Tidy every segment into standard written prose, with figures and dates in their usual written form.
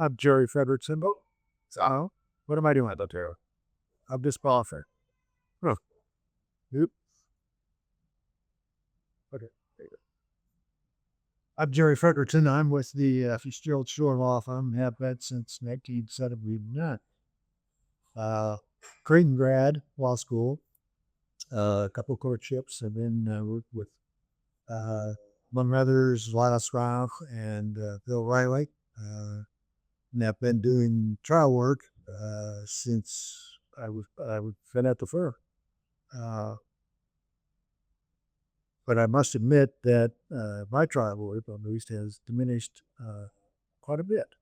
I'm Jerry Friedrichsen. So, what am I doing? I'm disqualified. Oh, yep. Okay. I'm Jerry Friedrichsen. I'm with the Fitzgerald Schorr Law Firm. Have been since 1979. Creighton grad, law school, a couple of courtships. I've been worked with, among others, Lila Strauch and Bill Riley. And I've been doing trial work since I've been at the firm. But I must admit that my trial work on the East has diminished quite a bit.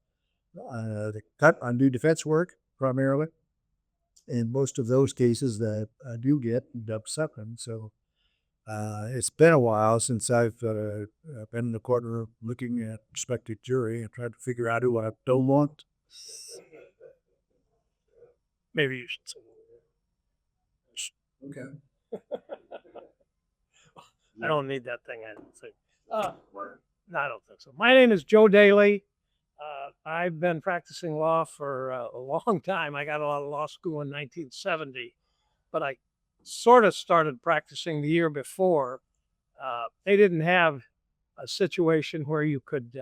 They cut on do defense work primarily, and most of those cases that I do get end up settling. So it's been a while since I've been in the courtroom looking at prospective jury and trying to figure out who I don't want. Maybe you should say. Okay. I don't need that thing, I don't think. No, I don't think so. My name is Joe Daly. I've been practicing law for a long time. I got out of law school in 1970, but I sort of started practicing the year before. They didn't have a situation where you could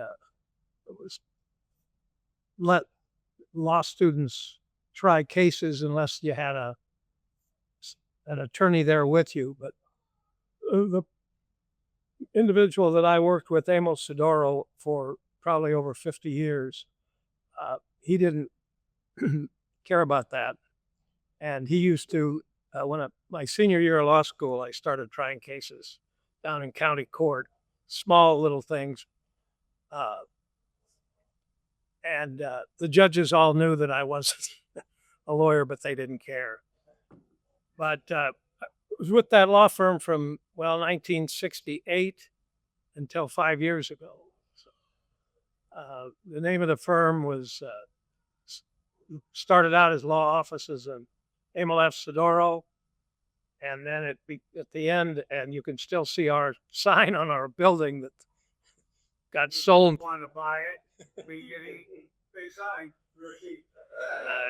let law students try cases unless you had an attorney there with you. But the individual that I worked with, Amos Sidoro, for probably over 50 years, he didn't care about that. And he used to, my senior year of law school, I started trying cases down in county court, small little things. And the judges all knew that I wasn't a lawyer, but they didn't care. But I was with that law firm from, 1968 until 5 years ago. So, the name of the firm was, started out as law offices in Emil F. Sidoro. And then at the end, and you can still see our sign on our building that got sold. Want to buy it? We get a sign.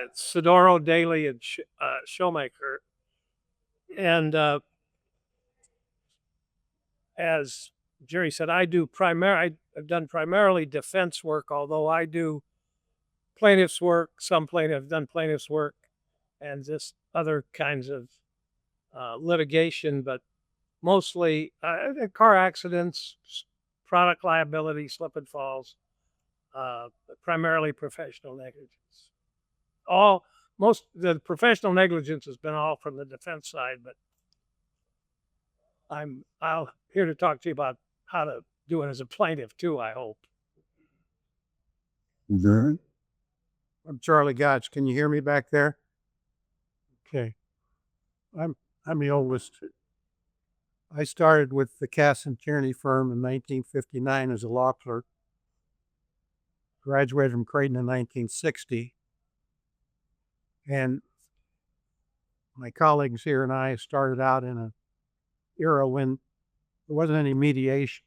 It's Sidoro, Daly, and Showmaker. And as Jerry said, I've done primarily defense work, although I do plaintiff's work. Some plaintiffs have done plaintiff's work and just other kinds of litigation, but mostly car accidents, product liability, slip and falls, primarily professional negligence. Most the professional negligence has been all from the defense side, but I'm here to talk to you about how to do it as a plaintiff too, I hope. I'm Charlie Gotch. Can you hear me back there? Okay. I'm the oldest. I started with the Cassem Tierney firm in 1959 as a law clerk. Graduated from Creighton in 1960. And my colleagues here and I started out in an era when there wasn't any mediation.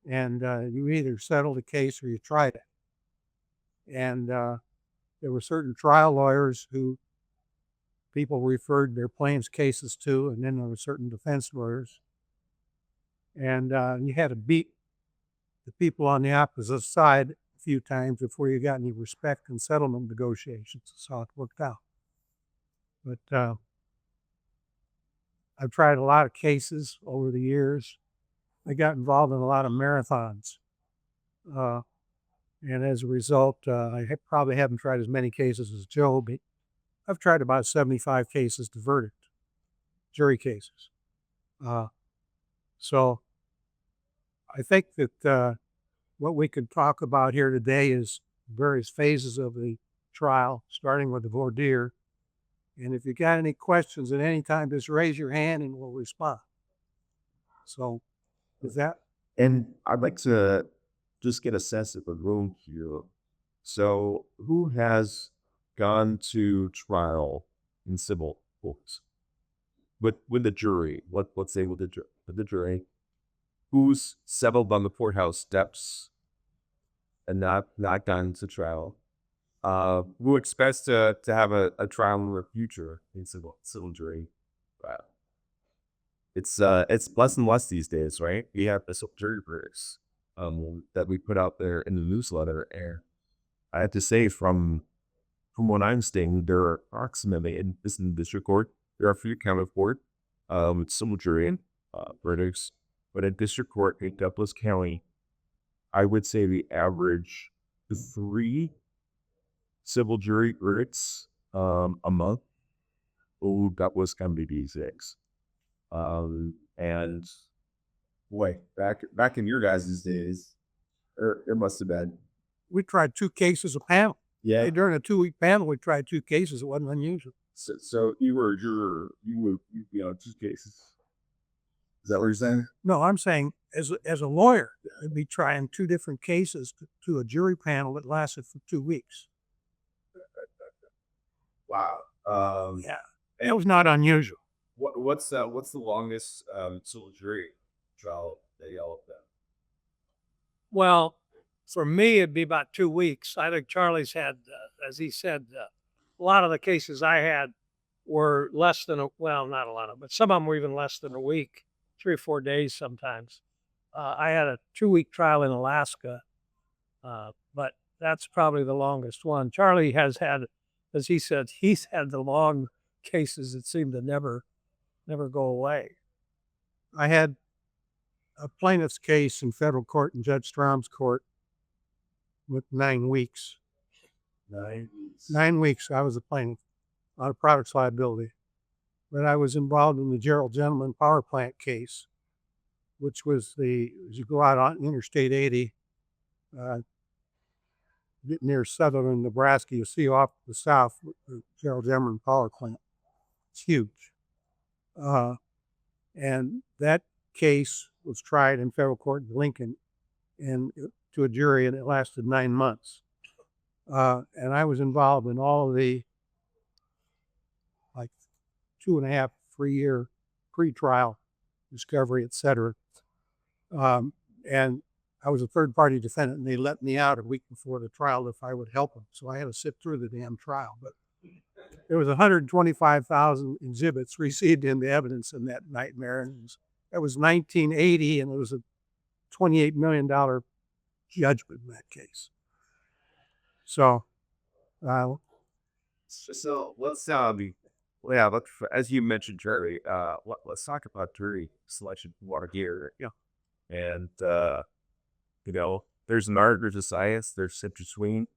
And you either settled a case or you tried it. And there were certain trial lawyers who people referred their plaintiffs' cases to, and then there were certain defense lawyers. And you had to beat the people on the opposite side a few times before you got any respect in settlement negotiations. That's how it worked out. But I've tried a lot of cases over the years. I got involved in a lot of marathons. And as a result, I probably haven't tried as many cases as Joe, but I've tried about 75 cases to verdict, jury cases. So I think that what we could talk about here today is various phases of the trial, starting with the voir dire. And if you got any questions at any time, just raise your hand and we'll respond. So is that? And I'd like to just get a sense of the room here. So who has gone to trial in civil courts with the jury? Let's say with the jury, who's settled on the courthouse steps and not gone to trial. Who expects to have a trial in the future in civil jury? Wow. It's less and less these days, right? We have the civil jury verdicts that we put out there in the newsletter, and I have to say from what I'm seeing, there are approximately in this district court, there are a few county court with civil jury verdicts, but in district court in Douglas County, I would say the average 3 civil jury verdicts a month. Oh, that was County D6. And boy, back in your guys' days, it must have been. We tried 2 cases a panel. Yeah. During a 2-week panel, we tried 2 cases. It wasn't unusual. So you were 2 cases. Is that what you're saying? No, I'm saying as a lawyer, I'd be trying 2 different cases to a jury panel that lasted for 2 weeks. Wow. Yeah, it was not unusual. What's the longest civil jury trial that y'all have done? Well, for me, it'd be about 2 weeks. I think Charlie's had, as he said, a lot of the cases I had were less than well, not a lot of, but some of them were even less than a week, 3 or 4 days sometimes. I had a 2-week trial in Alaska, but that's probably the longest one. Charlie has had, as he said, he's had the long cases that seem to never go away. I had a plaintiff's case in federal court in Judge Strom's court with 9 weeks. 9 weeks. 9 weeks I was a plaintiff on a products liability. But I was involved in the Gerald Gentleman power plant case, which was as you go out on Interstate 80, get near southern Nebraska, you see off the south the Gerald Gentleman power plant. It's huge. And that case was tried in federal court in Lincoln and to a jury, and it lasted 9 months. And I was involved in all of the 2.5, 3-year pre-trial discovery, etc. And I was a third-party defendant, and they let me out a week before the trial if I would help them. So I had to sit through the damn trial. But there was 125,000 exhibits received in the evidence in that nightmare. And that was 1980, and it was a $28 million judgment in that case. So, let's as you mentioned, Jerry, let's talk about jury selection for here. Yeah, and there's an art, there's a science, there's sift between,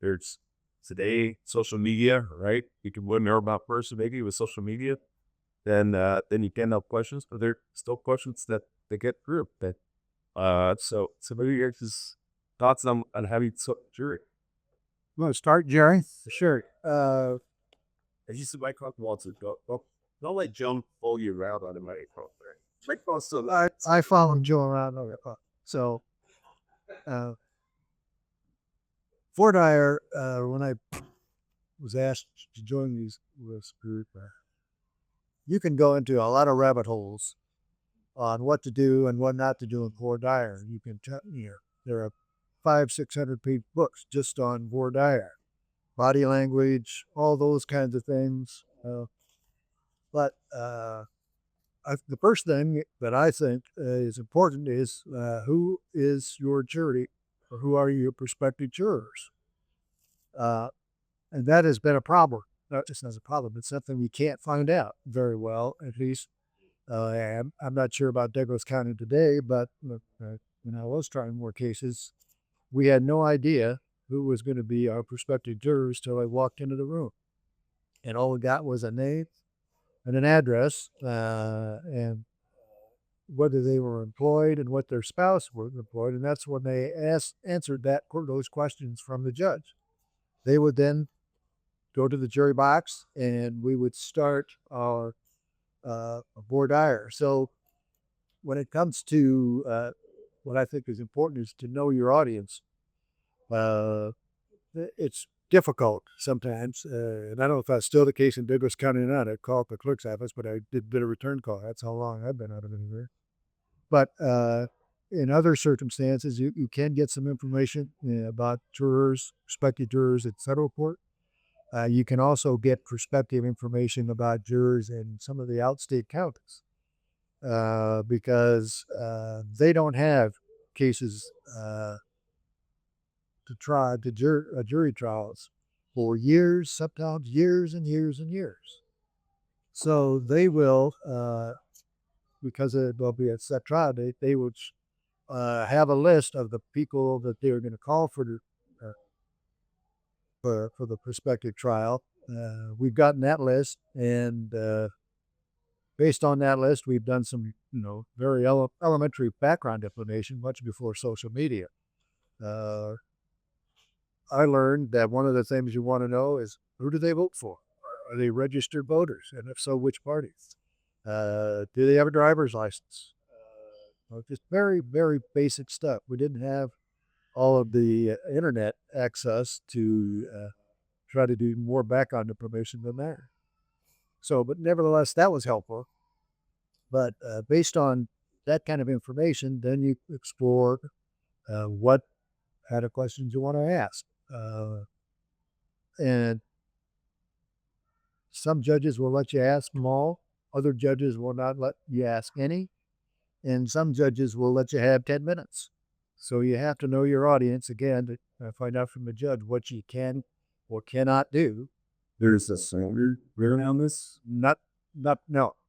there's today social media, right? You can learn more about person maybe with social media than you can help questions, but there are still questions that they get through. That so maybe your just thoughts on having jury. You want to start, Jerry? Sure. As you said, my clock wants to go. Don't let Joan pull you around on the microphone. So I followed Joe around on the clock. So, Fort Dyer, when I was asked to join this group, you can go into a lot of rabbit holes on what to do and what not to do in Fort Dyer. You can there are 500-600 page books just on Fort Dyer, body language, all those kinds of things. But the first thing that I think is important is who is your jury, or who are your prospective jurors? And that has been a problem. Not just as a problem, it's something we can't find out very well. At least I'm not sure about Douglas County today, but when I was trying more cases, we had no idea who was going to be our prospective jurors till I walked into the room. And all we got was a name and an address, and whether they were employed and what their spouse was employed. And that's when they answered those questions from the judge. They would then go to the jury box, and we would start our voir dire. So when it comes to what I think is important is to know your audience. It's difficult sometimes, and I don't know if that's still the case in Douglas County or not. I called the clerk's office, but I did a return call. That's how long I've been out of anywhere. But in other circumstances, you can get some information about jurors, prospective jurors in federal court. You can also get prospective information about jurors in some of the outstate counties because they don't have cases to try to jury trials for years, sometimes years and years and years. So they will, because it will be a set trial date, they would have a list of the people that they're going to call for the prospective trial. We've gotten that list, and based on that list, we've done some, very elementary background information much before social media. I learned that one of the things you want to know is who do they vote for? Are they registered voters? And if so, which parties? Do they have a driver's license? Just very, very basic stuff. We didn't have all of the internet access to try to do more background information than that. So, but nevertheless, that was helpful. But based on that kind of information, then you explore what kind of questions you want to ask. And some judges will let you ask them all. Other judges will not let you ask any. And some judges will let you have 10 minutes. So you have to know your audience again to find out from the judge what you can or cannot do. There's a standard around this? No,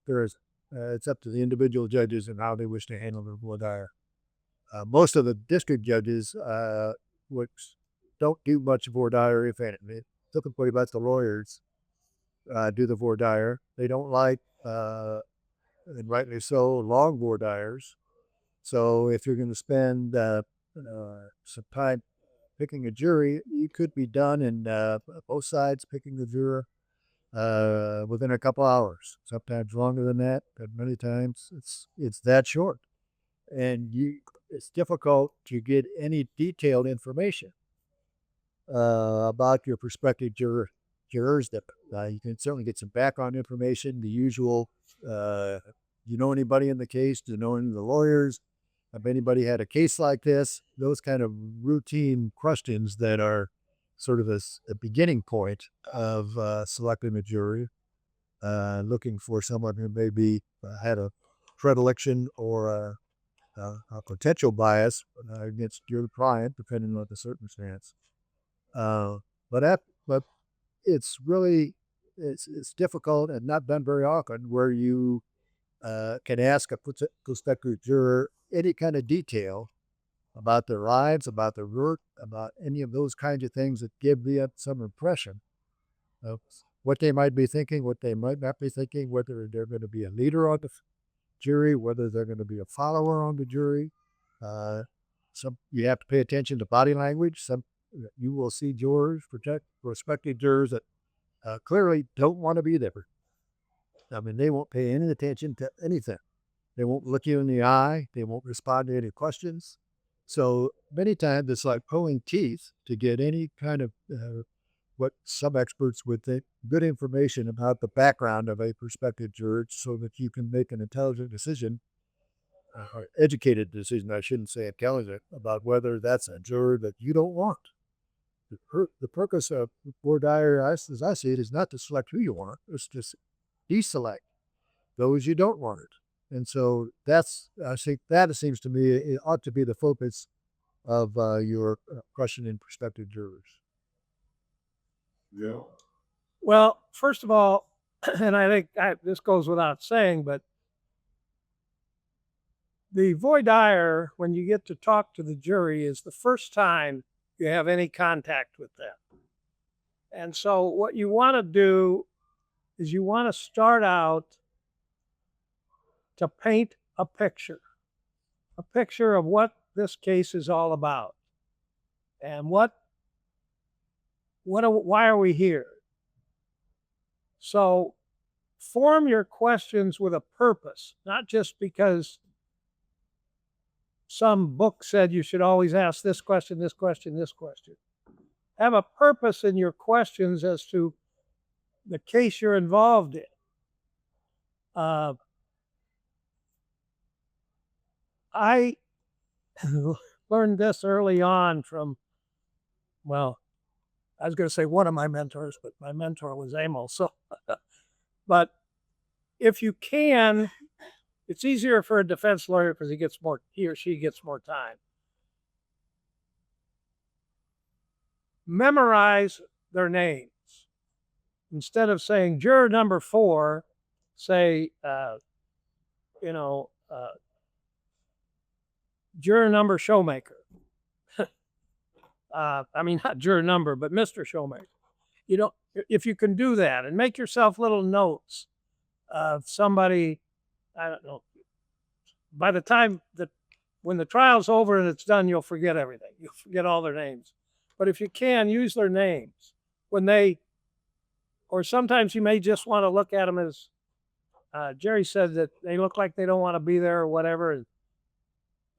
there isn't. It's up to the individual judges and how they wish to handle their voir dire. Most of the district judges, which don't do much voir dire, if anything, typically let the lawyers do the voir dire. They don't like, and rightly so, long voir dires. So if you're going to spend some time picking a jury, you could be done in both sides picking the juror within a couple hours, sometimes longer than that, but many times it's that short. And it's difficult to get any detailed information about your prospective jurors. That you can certainly get some background information, the usual. You know anybody in the case? Do you know any of the lawyers? Have anybody had a case like this? Those kind of routine questions that are sort of a beginning point of selecting a jury, looking for someone who maybe had a predilection or a potential bias against your client, depending on the circumstance. But it's really it's difficult and not done very often where you can ask a prospective juror any kind of detail about their lives, about their work, about any of those kinds of things that give them some impression of what they might be thinking, what they might not be thinking, whether they're going to be a leader on the jury, whether they're going to be a follower on the jury. You have to pay attention to body language. You will see prospective jurors that clearly don't want to be there. I mean, they won't pay any attention to anything. They won't look you in the eye. They won't respond to any questions. So many times it's like pulling teeth to get any kind of what some experts would think good information about the background of a prospective juror so that you can make an intelligent decision, or educated decision, I shouldn't say intelligent, about whether that's a juror that you don't want. The purpose of voir dire, as I see it, is not to select who you want. It's to deselect those you don't want. And so I think that seems to me it ought to be the focus of your questioning prospective jurors. Yeah. Well, first of all, and I think this goes without saying, but the voir dire, when you get to talk to the jury, is the first time you have any contact with them. And so what you want to do is you want to start out to paint a picture of what this case is all about and why are we here? So form your questions with a purpose, not just because some book said you should always ask this question, this question, this question. Have a purpose in your questions as to the case you're involved in. I learned this early on from, well, I was going to say one of my mentors, but my mentor was Emil. So, but if you can, it's easier for a defense lawyer because he or she gets more time. Memorize their names. Instead of saying juror number 4, say, juror number Showmaker. I mean, not juror number, but Mr. Showmaker. If you can do that and make yourself little notes of somebody, I don't know, by the time when the trial's over and it's done, you'll forget everything. You'll forget all their names. But if you can, use their names or sometimes you may just want to look at them as, Jerry said that they look like they don't want to be there or whatever. And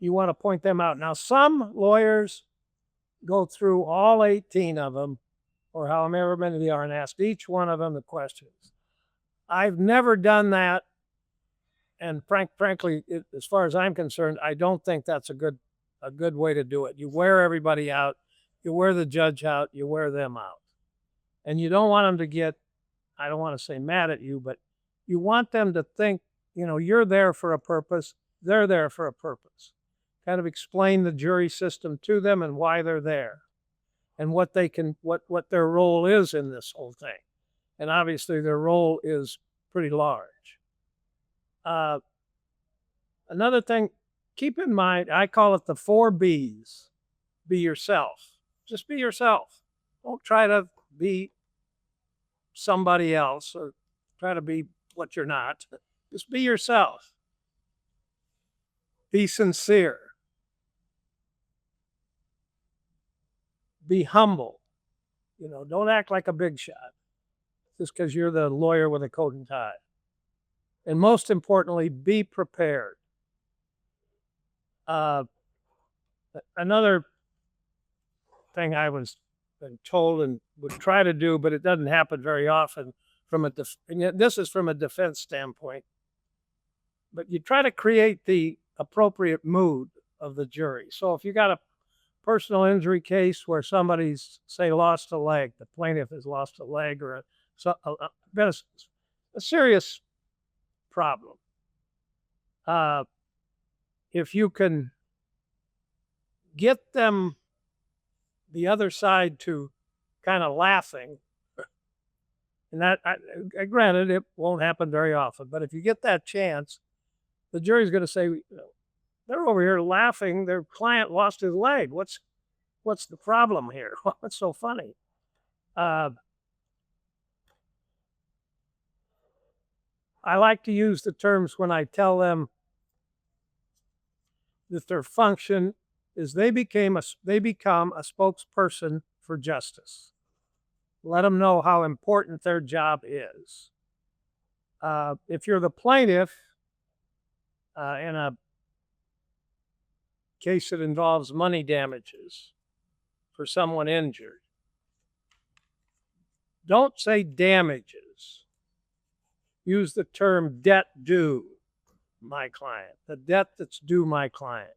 you want to point them out. Now, some lawyers go through all 18 of them, or however many they are, and ask each one of them the questions. I've never done that, and frankly, as far as I'm concerned, I don't think that's a good way to do it. You wear everybody out, you wear the judge out, you wear them out, and you don't want them to get, I don't want to say mad at you, but you want them to think, you're there for a purpose, they're there for a purpose. Kind of explain the jury system to them and why they're there and what their role is in this whole thing. And obviously their role is pretty large. Another thing, keep in mind, I call it the 4 B's. Be yourself. Just be yourself. Don't try to be somebody else or try to be what you're not. Just be yourself. Be sincere. Be humble. Don't act like a big shot just because you're the lawyer with a coat and tie. And most importantly, be prepared. Another thing I was told and would try to do, but it doesn't happen very often and this is from a defense standpoint, but you try to create the appropriate mood of the jury. So if you got a personal injury case where somebody's, say, lost a leg, the plaintiff has lost a leg or a serious problem. If you can get the other side to kind of laughing, and that, granted, it won't happen very often, but if you get that chance, the jury's going to say, they're over here laughing, their client lost his leg. What's the problem here? What's so funny? I like to use the terms when I tell them that their function is they become a spokesperson for justice. Let them know how important their job is. If you're the plaintiff in a case that involves money damages for someone injured, don't say damages. Use the term debt due my client, the debt that's due my client.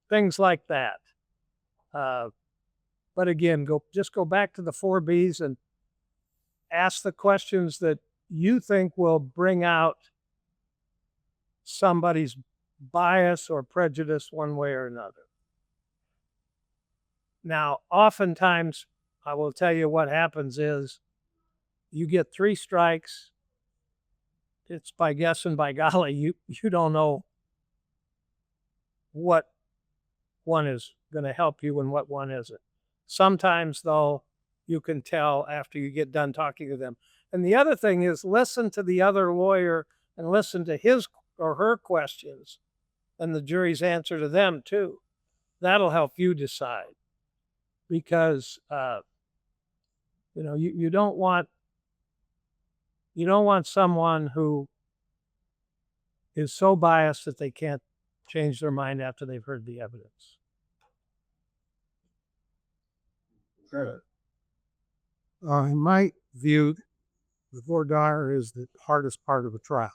Things like that. But again, just go back to the 4 B's and ask the questions that you think will bring out somebody's bias or prejudice one way or another. Now, oftentimes, I will tell you what happens is you get 3 strikes. It's by guess and by golly, you don't know what one is going to help you and what one isn't. Sometimes, though, you can tell after you get done talking to them. And the other thing is listen to the other lawyer and listen to his or her questions and the jury's answer to them too. That'll help you decide, because you don't want someone who is so biased that they can't change their mind after they've heard the evidence. In my view, the voir dire is the hardest part of a trial.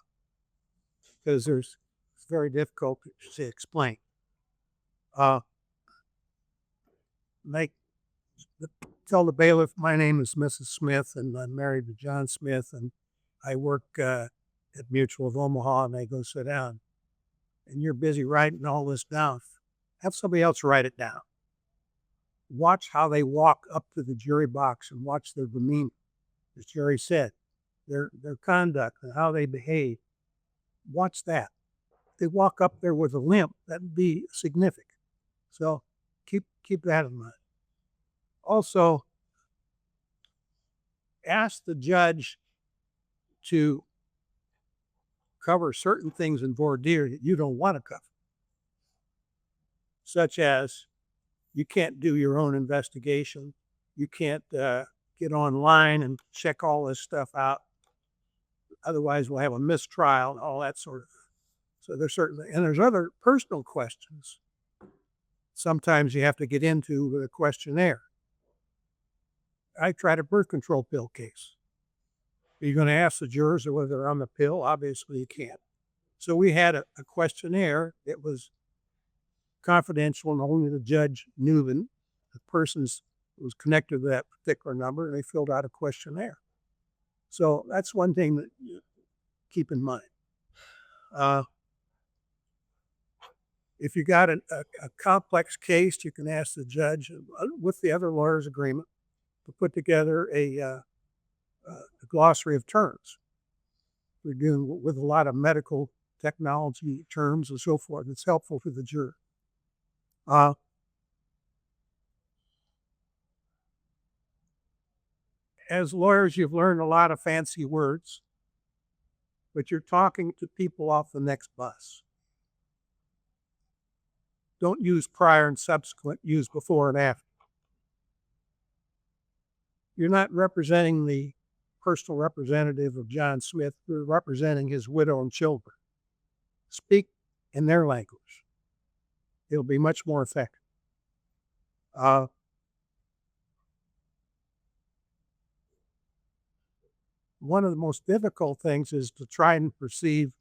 because it's very difficult to explain. Make tell the bailiff, my name is Mrs. Smith, and I'm married to John Smith, and I work at Mutual of Omaha, and they go sit down. And you're busy writing all this down. Have somebody else write it down. Watch how they walk up to the jury box and watch their demeanor, as Jerry said, their conduct and how they behave. Watch that. If they walk up there with a limp, that'd be significant. So keep that in mind. Also, ask the judge to cover certain things in voir dire that you don't want to cover, such as you can't do your own investigation, you can't get online and check all this stuff out. Otherwise, we'll have a mistrial and all that sort of thing. So there's other personal questions. Sometimes you have to get into with a questionnaire. I tried a birth control pill case. Are you going to ask the jurors whether they're on the pill? Obviously, you can't. So we had a questionnaire that was confidential, and only the judge knew the person's was connected to that particular number, and they filled out a questionnaire. So that's one thing that you keep in mind. If you got a complex case, you can ask the judge, with the other lawyer's agreement, to put together a glossary of terms. We're dealing with a lot of medical technology terms and so forth. It's helpful for the juror. As lawyers, you've learned a lot of fancy words, but you're talking to people off the next bus. Don't use prior and subsequent, use before and after. You're not representing the personal representative of John Smith, you're representing his widow and children. Speak in their language. It'll be much more effective. One of the most difficult things is to try and perceive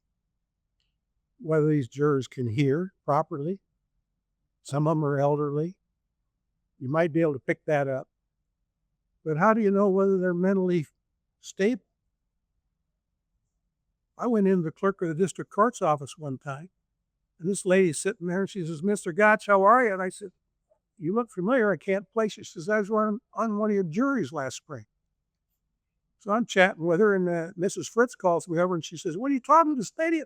whether these jurors can hear properly. Some of them are elderly. You might be able to pick that up. But how do you know whether they're mentally stable? I went into the clerk of the district court's office one time, and this lady's sitting there, and she says, "Mr. Gotch, how are you?" And I said, "You look familiar. I can't place you." She says, "I was on one of your juries last spring." So I'm chatting with her, and Mrs. Fritz calls me over, and she says, "What are you talking to the stadium?"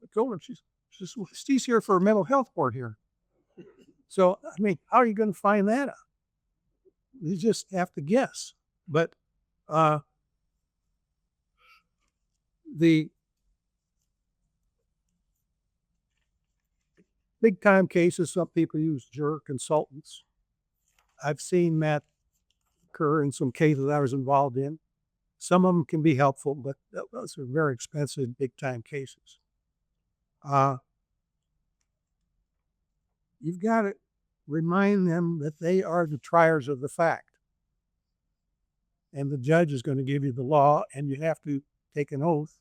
I told her, she says, "Well, she's here for a mental health board here." So, I mean, how are you going to find that out? You just have to guess. But the big time cases, some people use juror consultants. I've seen that occur in some cases I was involved in. Some of them can be helpful, but those are very expensive, big time cases. You've got to remind them that they are the triers of the fact. And the judge is going to give you the law, and you have to take an oath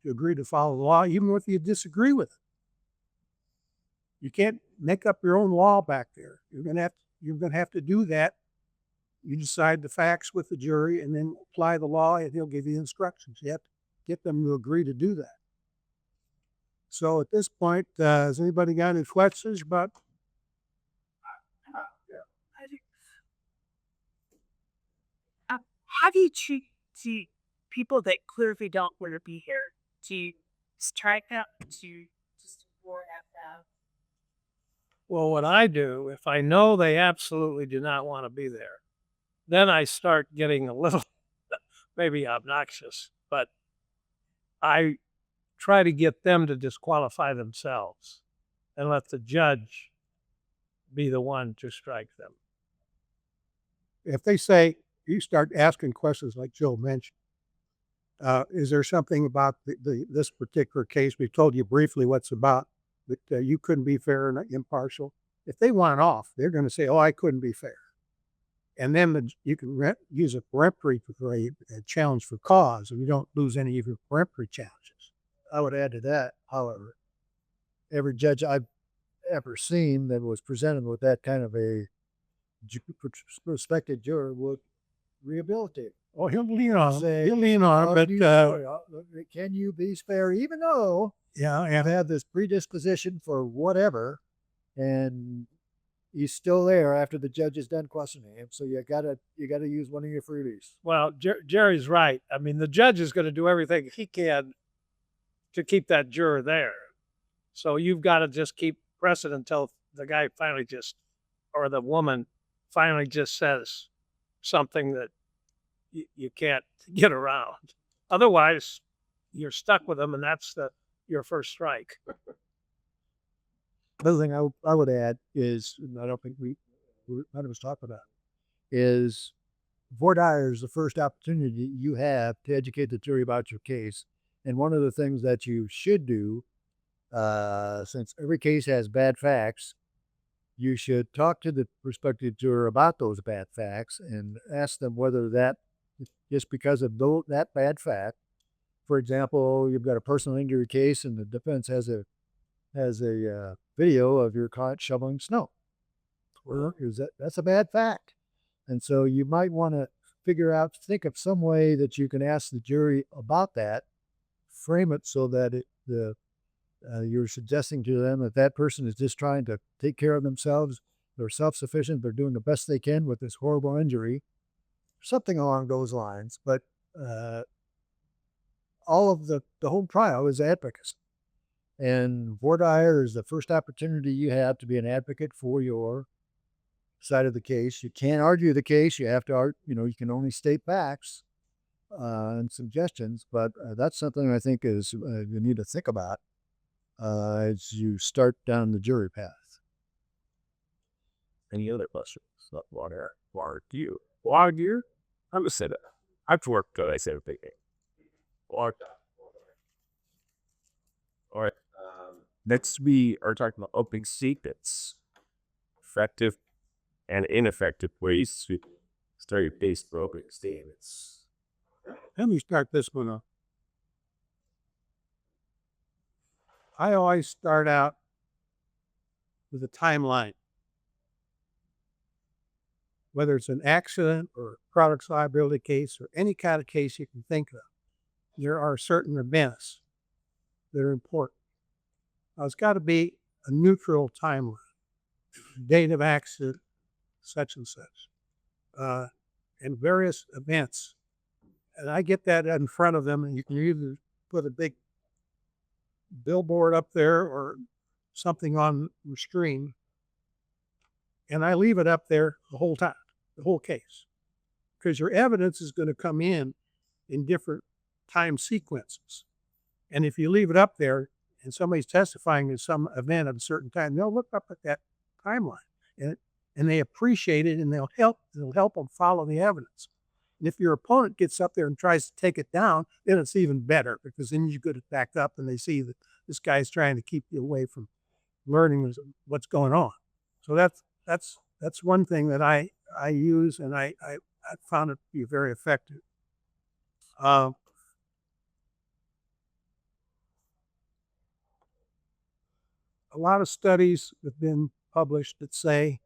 to agree to follow the law, even if you disagree with it. You can't make up your own law back there. You're going to have to do that. You decide the facts with the jury and then apply the law, and he'll give you instructions. You have to get them to agree to do that. So at this point, has anybody got any questions about? How do you treat people that clearly don't want to be here? Do you strike out to just roar at them? Well, what I do, if I know they absolutely do not want to be there, then I start getting a little maybe obnoxious, but I try to get them to disqualify themselves and let the judge be the one to strike them. If they say, you start asking questions like Joe mentioned, is there something about this particular case? We told you briefly what's about, that you couldn't be fair and impartial. If they want off, they're going to say, "Oh, I couldn't be fair." And then you can use a peremptory for a challenge for cause, and you don't lose any of your peremptory challenges. I would add to that, however, every judge I've ever seen that was presented with that kind of a prospective juror would rehabilitate. Oh, he'll lean on him. Say, He'll lean on him, "How but do you- can you be fair, even though yeah, you yeah. have this predisposition for whatever, and he's still there after the judge is done questioning him. So you gotta use one of your freebies. Well, Jerry's right. I mean, the judge is going to do everything he can to keep that juror there. So you've got to just keep pressing until the guy finally just, or the woman finally just says something that you can't get around. Otherwise, you're stuck with them, and that's your first strike. Another thing I would add is, and I don't think none of us talked about, is voir dire is the first opportunity you have to educate the jury about your case. And one of the things that you should do, since every case has bad facts, you should talk to the prospective juror about those bad facts and ask them whether that, just because of that bad fact, for example, you've got a personal injury case and the defense has a video of your client shoveling snow. Well, that's a bad fact. And so you might want to think of some way that you can ask the jury about that, frame it so that you're suggesting to them that person is just trying to take care of themselves. They're self-sufficient. They're doing the best they can with this horrible injury, something along those lines. But all of the whole trial is advocacy. And voir dire is the first opportunity you have to be an advocate for your side of the case. You can't argue the case. You have to you can only state facts and suggestions, but that's something I think is you need to think about as you start down the jury path. Any other questions? Argue. I'm gonna say that. I've worked good. I said a big thing. All right. Next, we are talking about opening statements, effective and ineffective ways to start your base for opening statements. Let me start this one off. I always start out with a timeline. Whether it's an accident or a products liability case or any kind of case you can think of, there are certain events that are important. Now, it's got to be a neutral timeline. Date of accident, such and such, and various events. And I get that in front of them, and you can either put a big billboard up there or something on the screen, and I leave it up there the whole time, the whole case, because your evidence is going to come in different time sequences. And if you leave it up there and somebody's testifying to some event at a certain time, they'll look up at that timeline and they appreciate it, and they'll help them follow the evidence. And if your opponent gets up there and tries to take it down, then it's even better, because then you get it back up and they see that this guy's trying to keep you away from learning what's going on. So that's one thing that I use, and I found it to be very effective. A lot of studies have been published that say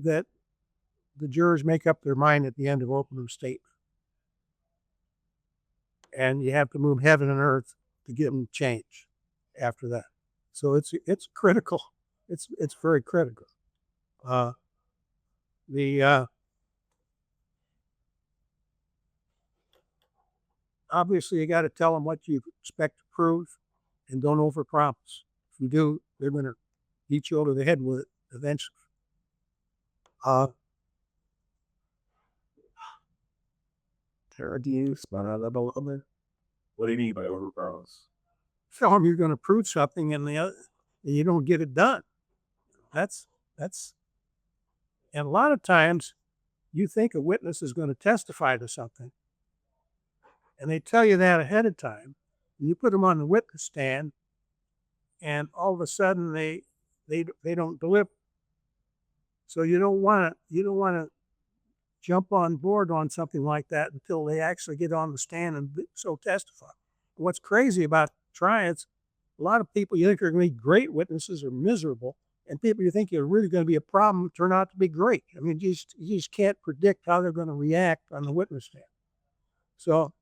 that the jurors make up their mind at the end of opening statement. And you have to move heaven and earth to get them to change after that. So it's critical. It's very critical. Obviously, you got to tell them what you expect to prove, and don't overpromise. If you do, they're going to beat you over the head with it eventually. What do you mean by overpromise? Tell them you're going to prove something, and you don't get it done. And a lot of times you think a witness is going to testify to something, and they tell you that ahead of time, and you put them on the witness stand, and all of a sudden they don't deliver. So you don't want to jump on board on something like that until they actually get on the stand and so testify. what's crazy about trials, a lot of people you think are going to be great witnesses are miserable, and people you think are really going to be a problem turn out to be great. I mean, you just can't predict how they're going to react on the witness stand. So,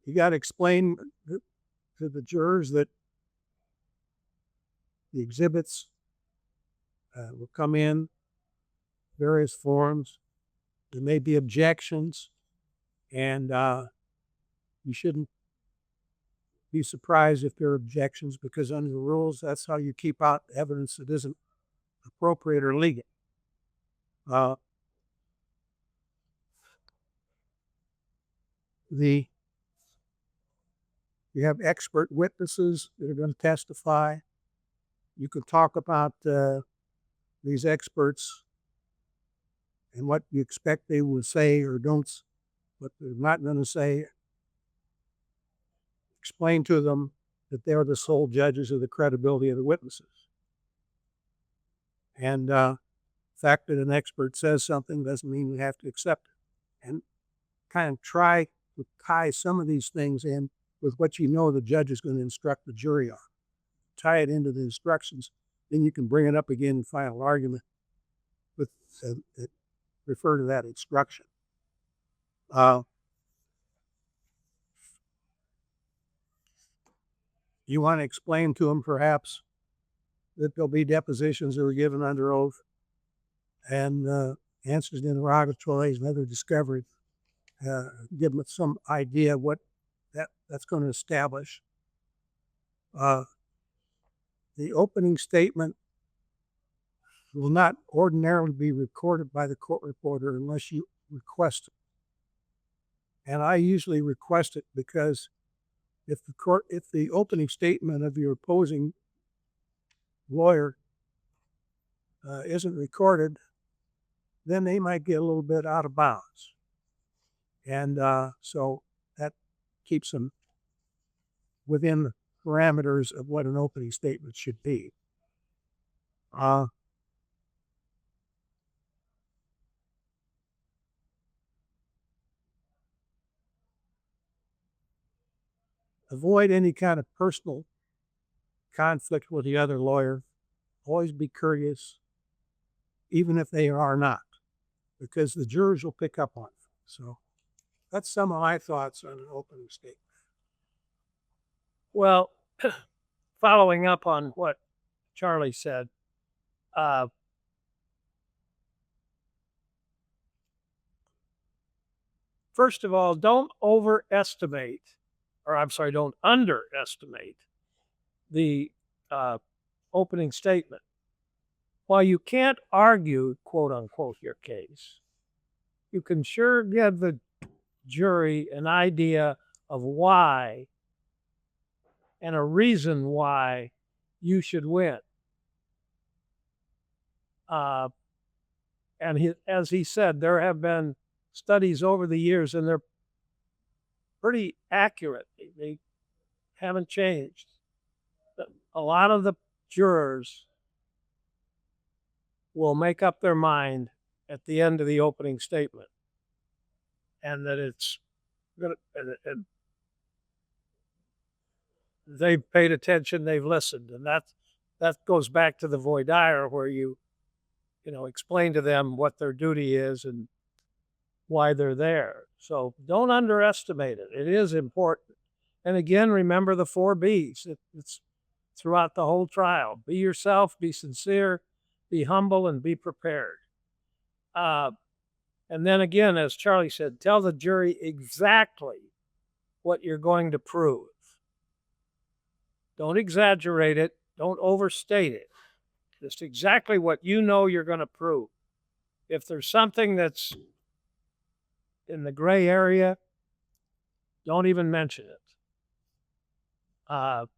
you got to explain to the jurors that the exhibits will come in various forms. There may be objections, and you shouldn't be surprised if there are objections, because under the rules, that's how you keep out evidence that isn't appropriate or legal. You have expert witnesses that are going to testify. You can talk about these experts and what you expect they will say or don't, what they're not going to say. Explain to them that they're the sole judges of the credibility of the witnesses. And the fact that an expert says something doesn't mean we have to accept it. And kind of try to tie some of these things in with what you know the judge is going to instruct the jury on. Tie it into the instructions, then you can bring it up again in final argument with refer to that instruction. You want to explain to them perhaps that there'll be depositions that were given under oath and answers to interrogatories and other discovery. Give them some idea of what that's going to establish. The opening statement will not ordinarily be recorded by the court reporter unless you request it. And I usually request it because if the opening statement of your opposing lawyer isn't recorded, then they might get a little bit out of bounds. And so that keeps them within the parameters of what an opening statement should be. Avoid any kind of personal conflict with the other lawyer. Always be courteous, even if they are not, because the jurors will pick up on it. So that's some of my thoughts on an opening statement. Well, following up on what Charlie said, first of all, don't underestimate the opening statement. While you can't argue, quote unquote, your case, you can sure give the jury an idea of why and a reason why you should win. As he said, there have been studies over the years, and they're pretty accurate. They haven't changed. A lot of the jurors will make up their mind at the end of the opening statement, and that it's going to. They've paid attention, they've listened, and that goes back to the voir dire, where you explain to them what their duty is and why they're there. So don't underestimate it. It is important. And again, remember the 4 B's. It's throughout the whole trial. Be yourself, be sincere, be humble, and be prepared. And then again, as Charlie said, tell the jury exactly what you're going to prove. Don't exaggerate it. Don't overstate it. Just exactly what you know you're going to prove. If there's something that's in the gray area, don't even mention it.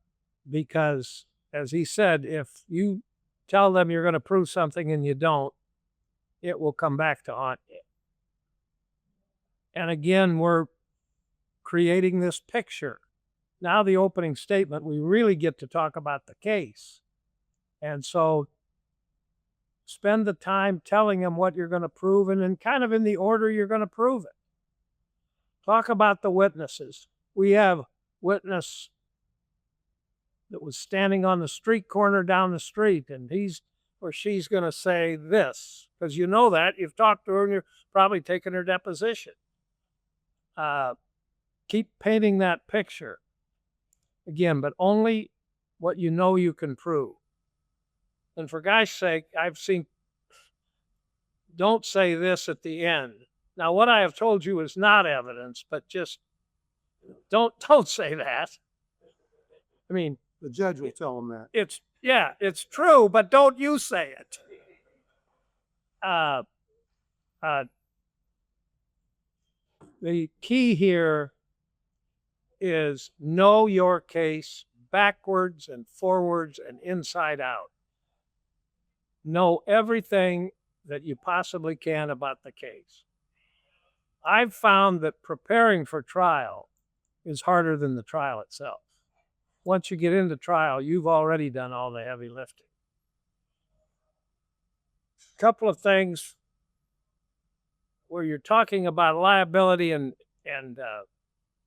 Because, as he said, if you tell them you're going to prove something and you don't, it will come back to haunt you. And again, we're creating this picture. Now the opening statement, we really get to talk about the case. And so spend the time telling them what you're going to prove, and then kind of in the order you're going to prove it. Talk about the witnesses. We have witness that was standing on the street corner down the street, and he's or she's going to say this, because you know that. You've talked to her and you're probably taking her deposition. Keep painting that picture. Again, but only what you know you can prove. And for gosh sake, I've seen, don't say this at the end. Now, what I have told you is not evidence, but just don't say that. I mean, The judge will tell them that. it's true, but don't you say it. The key here is know your case backwards and forwards and inside out. Know everything that you possibly can about the case. I've found that preparing for trial is harder than the trial itself. Once you get into trial, you've already done all the heavy lifting. A couple of things where you're talking about liability and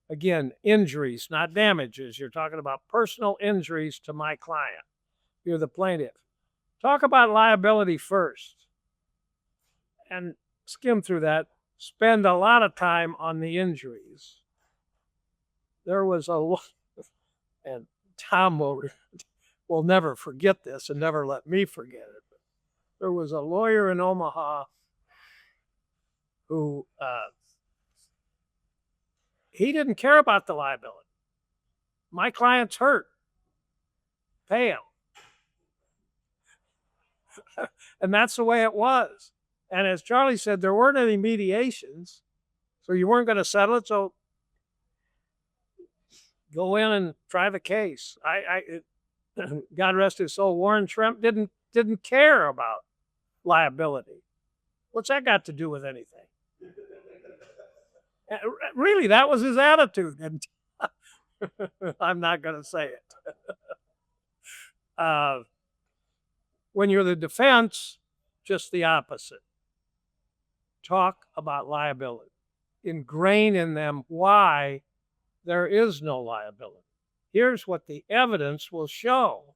again, injuries, not damages. You're talking about personal injuries to my client. You're the plaintiff. Talk about liability first and skim through that. Spend a lot of time on the injuries. There was and Tom will never forget this and never let me forget it. But there was a lawyer in Omaha who he didn't care about the liability. My client's hurt. Pay him. And that's the way it was. And as Charlie said, there weren't any mediations, so you weren't going to settle it. So go in and try the case. God rest his soul, Warren Shrimp didn't care about liability. What's that got to do with anything? Really, that was his attitude. And I'm not going to say it. When you're the defense, just the opposite. Talk about liability. Ingrain in them why there is no liability. Here's what the evidence will show.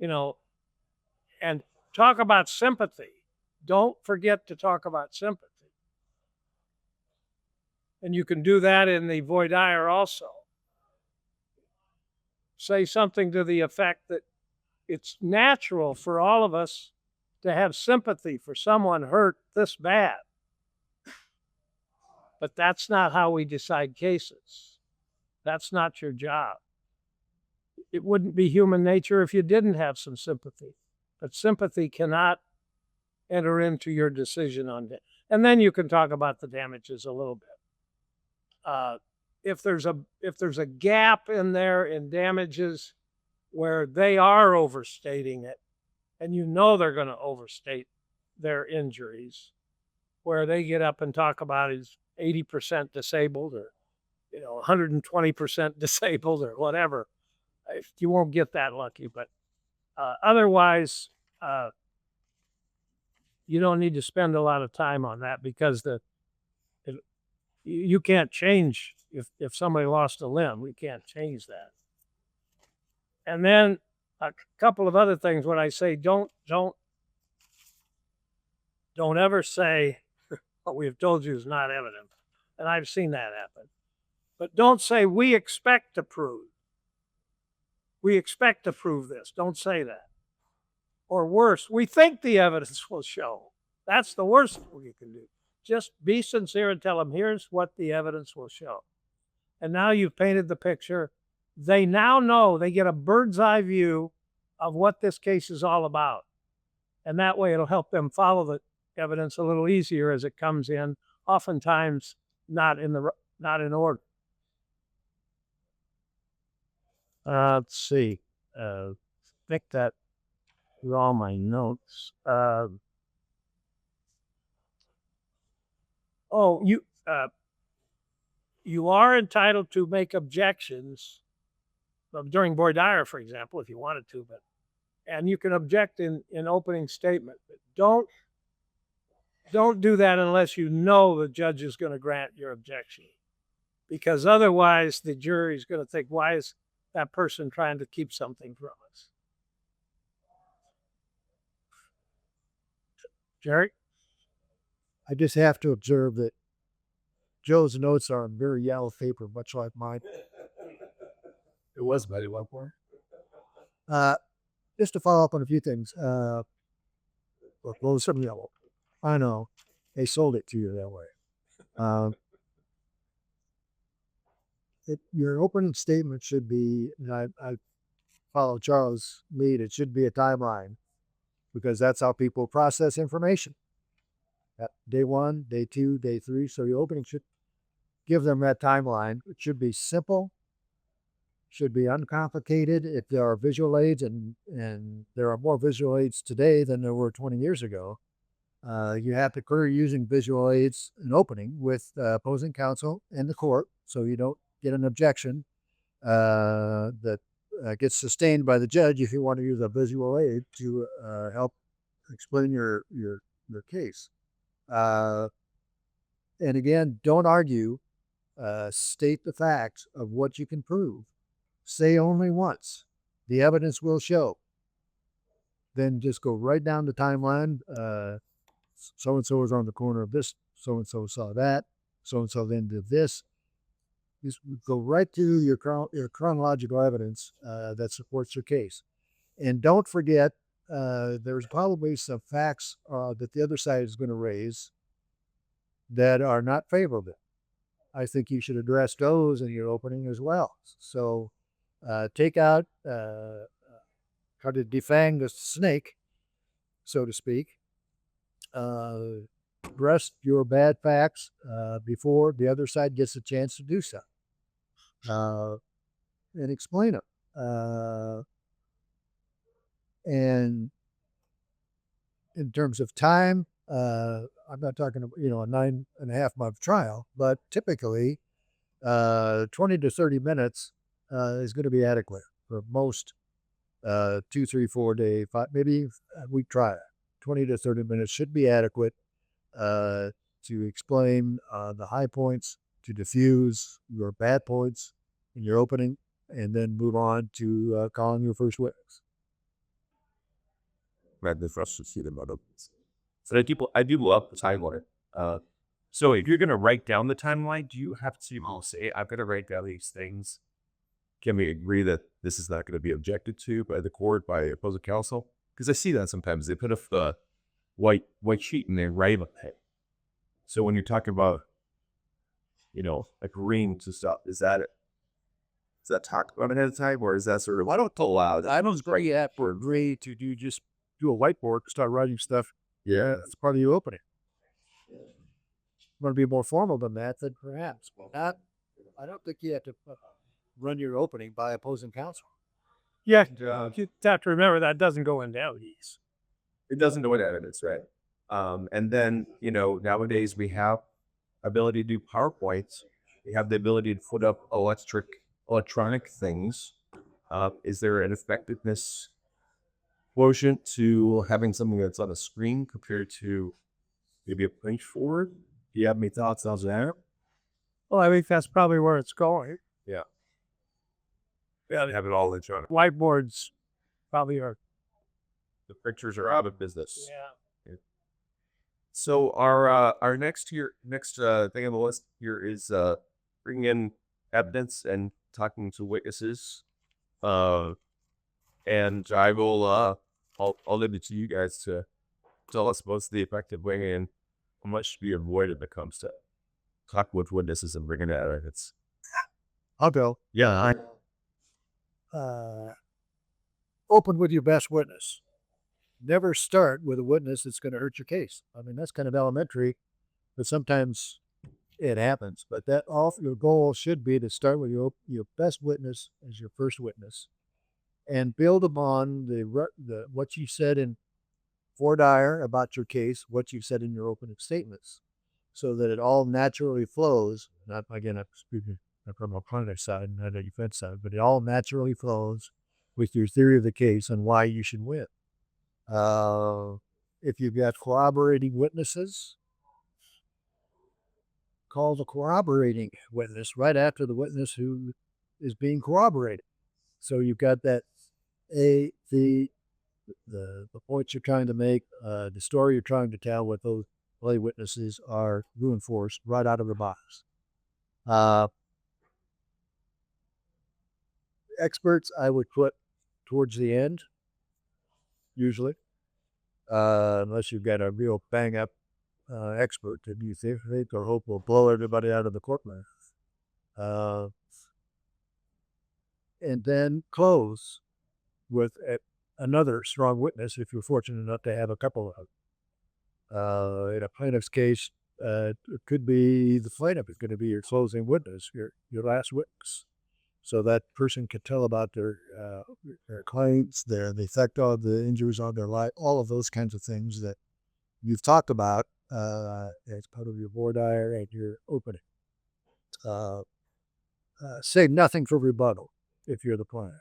And talk about sympathy. Don't forget to talk about sympathy. And you can do that in the voir dire also. Say something to the effect that it's natural for all of us to have sympathy for someone hurt this bad. But that's not how we decide cases. That's not your job. It wouldn't be human nature if you didn't have some sympathy. But sympathy cannot enter into your decision on it. And then you can talk about the damages a little bit. If there's a gap in there in damages where they are overstating it, and you know they're going to overstate their injuries, where they get up and talk about is 80% disabled or 120% disabled or whatever, you won't get that lucky. But otherwise, you don't need to spend a lot of time on that because you can't change if somebody lost a limb. We can't change that. And then a couple of other things when I say don't ever say what we have told you is not evident. And I've seen that happen. But don't say we expect to prove. We expect to prove this. Don't say that. Or worse, we think the evidence will show. That's the worst thing you can do. Just be sincere and tell them, here's what the evidence will show. And now you've painted the picture. They now know, they get a bird's eye view of what this case is all about. And that way it'll help them follow the evidence a little easier as it comes in, oftentimes not in order. Let's see. Think that through all my notes. You are entitled to make objections during voir dire, for example, if you wanted to, and you can object in opening statement, but don't do that unless you know the judge is going to grant your objection. Because otherwise the jury is going to think, why is that person trying to keep something from us? Jerry? I just have to observe that Joe's notes are on very yellow paper, much like mine. It was very well for. Just to follow up on a few things. Well, some yellow. I know. They sold it to you that way. Your opening statement should be, and I follow Charles' lead, it should be a timeline, because that's how people process information. At day 1, day 2, day 3. So your opening should give them that timeline. It should be simple, should be uncomplicated. If there are visual aids, and there are more visual aids today than there were 20 years ago, you have to clear using visual aids in opening with opposing counsel and the court, so you don't get an objection that gets sustained by the judge if you want to use a visual aid to help explain your case. And again, don't argue. State the facts of what you can prove. Say only once. The evidence will show. Then just go right down the timeline. So-and-so was on the corner of this. So-and-so saw that. So-and-so then did this. Just go right to your chronological evidence that supports your case. And don't forget, there's probably some facts that the other side is going to raise that are not favorable. I think you should address those in your opening as well. So take out how to defang the snake, so to speak. Address your bad facts before the other side gets a chance to do so. And explain them. And in terms of time, I'm not talking about, a 9.5 month trial, but typically 20 to 30 minutes is going to be adequate for most 2, 3, 4 day, 5, maybe a week trial. 20 to 30 minutes should be adequate to explain the high points, to diffuse your bad points in your opening, and then move on to calling your first witness. So I do love the timeline. So if you're going to write down the timeline, do you have to say, I've got to write down these things? Can we agree that this is not going to be objected to by the court, by opposing counsel? Because I see that sometimes. They put a white sheet and they write on it. So when you're talking about, agreeing to stuff, is that talked about ahead of time, or is that sort of, I don't allow that? I don't agree for agree to just do a whiteboard, start writing stuff. Yeah. That's part of your opening. Want to be more formal than that, then perhaps. Not, I don't think you have to run your opening by opposing counsel. Yeah, you have to remember that doesn't go into evidence. It doesn't go into evidence, right? And then, nowadays we have ability to do PowerPoints. We have the ability to put up electronic things. Is there an effectiveness quotient to having something that's on a screen compared to maybe a punch forward? Do you have any thoughts on that? Well, I think that's probably where it's going. Yeah. Yeah, they have it all electronic. Whiteboards probably are. The pictures are out of business. Yeah. So our next thing on the list here is bringing in evidence and talking to witnesses. And I will I'll leave it to you guys to tell us what's the effective way and how much should be avoided when it comes to talk with witnesses and bringing evidence. I'll go. Yeah. Open with your best witness. Never start with a witness that's going to hurt your case. I mean, that's kind of elementary, but sometimes it happens. But your goal should be to start with your best witness as your first witness, and build upon the what you said in voir dire about your case, what you said in your opening statements, so that it all naturally flows. I'm speaking from a plaintiff side, not a defense side, but it all naturally flows with your theory of the case and why you should win. if you've got corroborating witnesses, call the corroborating witness right after the witness who is being corroborated. So you've got that the points you're trying to make, the story you're trying to tell with those lay witnesses are reinforced right out of the box. Experts I would put towards the end, usually, unless you've got a real bang up expert that you think or hope will blow everybody out of the courtroom. And then close with another strong witness if you're fortunate enough to have a couple of them. In a plaintiff's case, it could be the plaintiff is going to be your closing witness, your last witness. So that person can tell about their claims, the effect of the injuries on their life, all of those kinds of things that you've talked about as part of your voir dire and your opening. Say nothing for rebuttal if you're the plaintiff.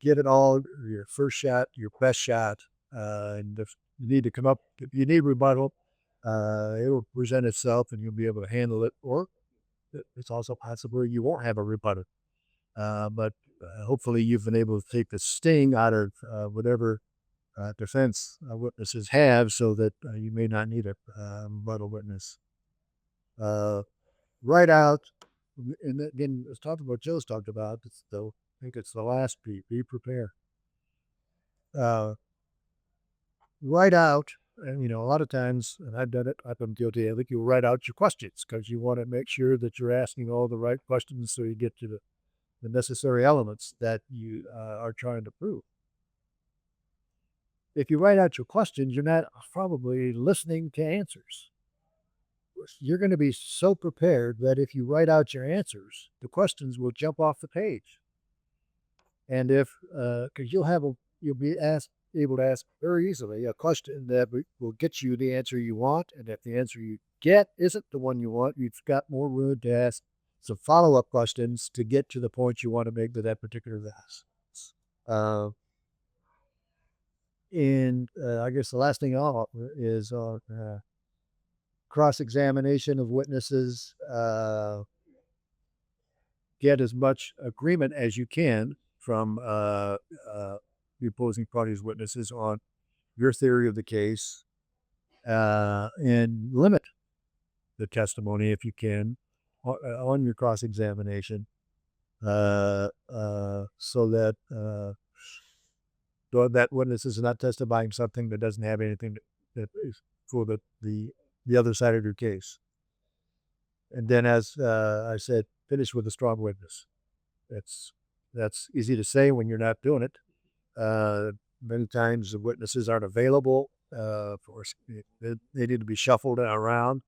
Get it all, your first shot, your best shot, and if you need to come up, if you need rebuttal, it will present itself and you'll be able to handle it, or it's also possible you won't have a rebuttal. But hopefully you've been able to take the sting out of whatever defense witnesses have so that you may not need a rebuttal witness. Write out, and again, it's talked about, Joe's talked about, I think it's the last be prepared. Write out, and a lot of times, and I've done it, I've been guilty, I think you'll write out your questions because you want to make sure that you're asking all the right questions so you get to the necessary elements that you are trying to prove. If you write out your questions, you're not probably listening to answers. You're going to be so prepared that if you write out your answers, the questions will jump off the page. And because you'll be able to ask very easily a question that will get you the answer you want. And if the answer you get isn't the one you want, you've got more room to ask some follow-up questions to get to the point you want to make to that particular ask. I guess the last thing I'll offer is cross-examination of witnesses. Get as much agreement as you can from the opposing party's witnesses on your theory of the case, and limit the testimony if you can on your cross-examination, so that that witness is not testifying something that doesn't have anything that is for the other side of your case. And then, as I said, finish with a strong witness. That's easy to say when you're not doing it. Many times the witnesses aren't available. They need to be shuffled around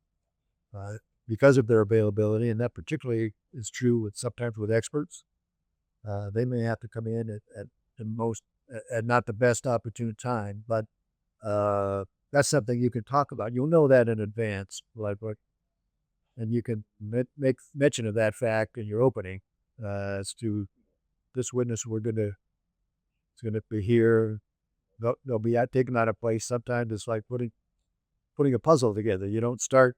because of their availability, and that particularly is true sometimes with experts. They may have to come in at not the best opportune time, but that's something you can talk about. You'll know that in advance, and you can make mention of that fact in your opening as to this witness is going to be here. They'll be taken out of place. Sometimes it's like putting a puzzle together. You don't start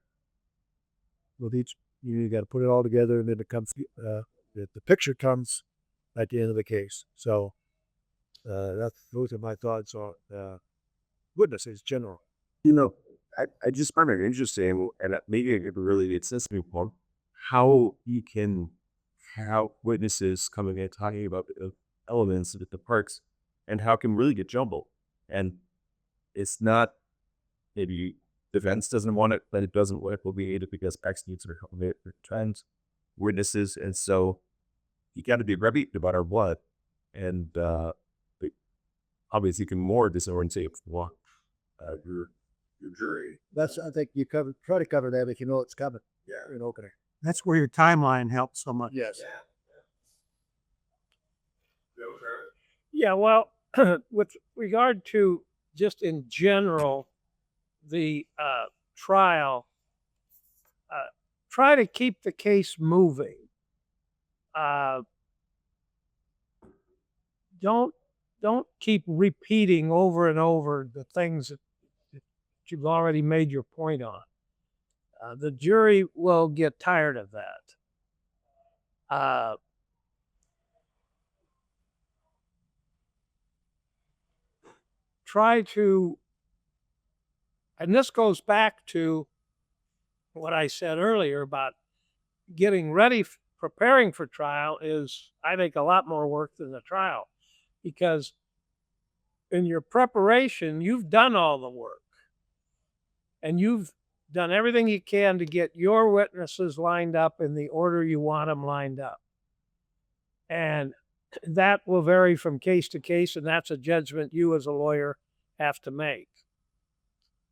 with each. You got to put it all together, and then it comes. The picture comes at the end of the case. So those are my thoughts on witnesses general. I just find it interesting, and maybe it really makes sense to me, how you can have witnesses coming in talking about elements of the parks, and how it can really get jumbled. And it's not, maybe defense doesn't want it, but it doesn't work will be aided because X needs to accommodate trans witnesses. And so you got to be very about our blood. And obviously you can more disorientate your jury. I think you try to cover that if you know it's coming. Yeah, in opening. That's where your timeline helps so much. Yes. Yeah, well, with regard to just in general, the trial, try to keep the case moving. Don't don't keep repeating over and over the things that you've already made your point on. The jury will get tired of that. Try to, and this goes back to what I said earlier about getting ready, preparing for trial is, I think, a lot more work than the trial, because in your preparation, you've done all the work and you've done everything you can to get your witnesses lined up in the order you want them lined up. And that will vary from case to case, and that's a judgment you as a lawyer have to make.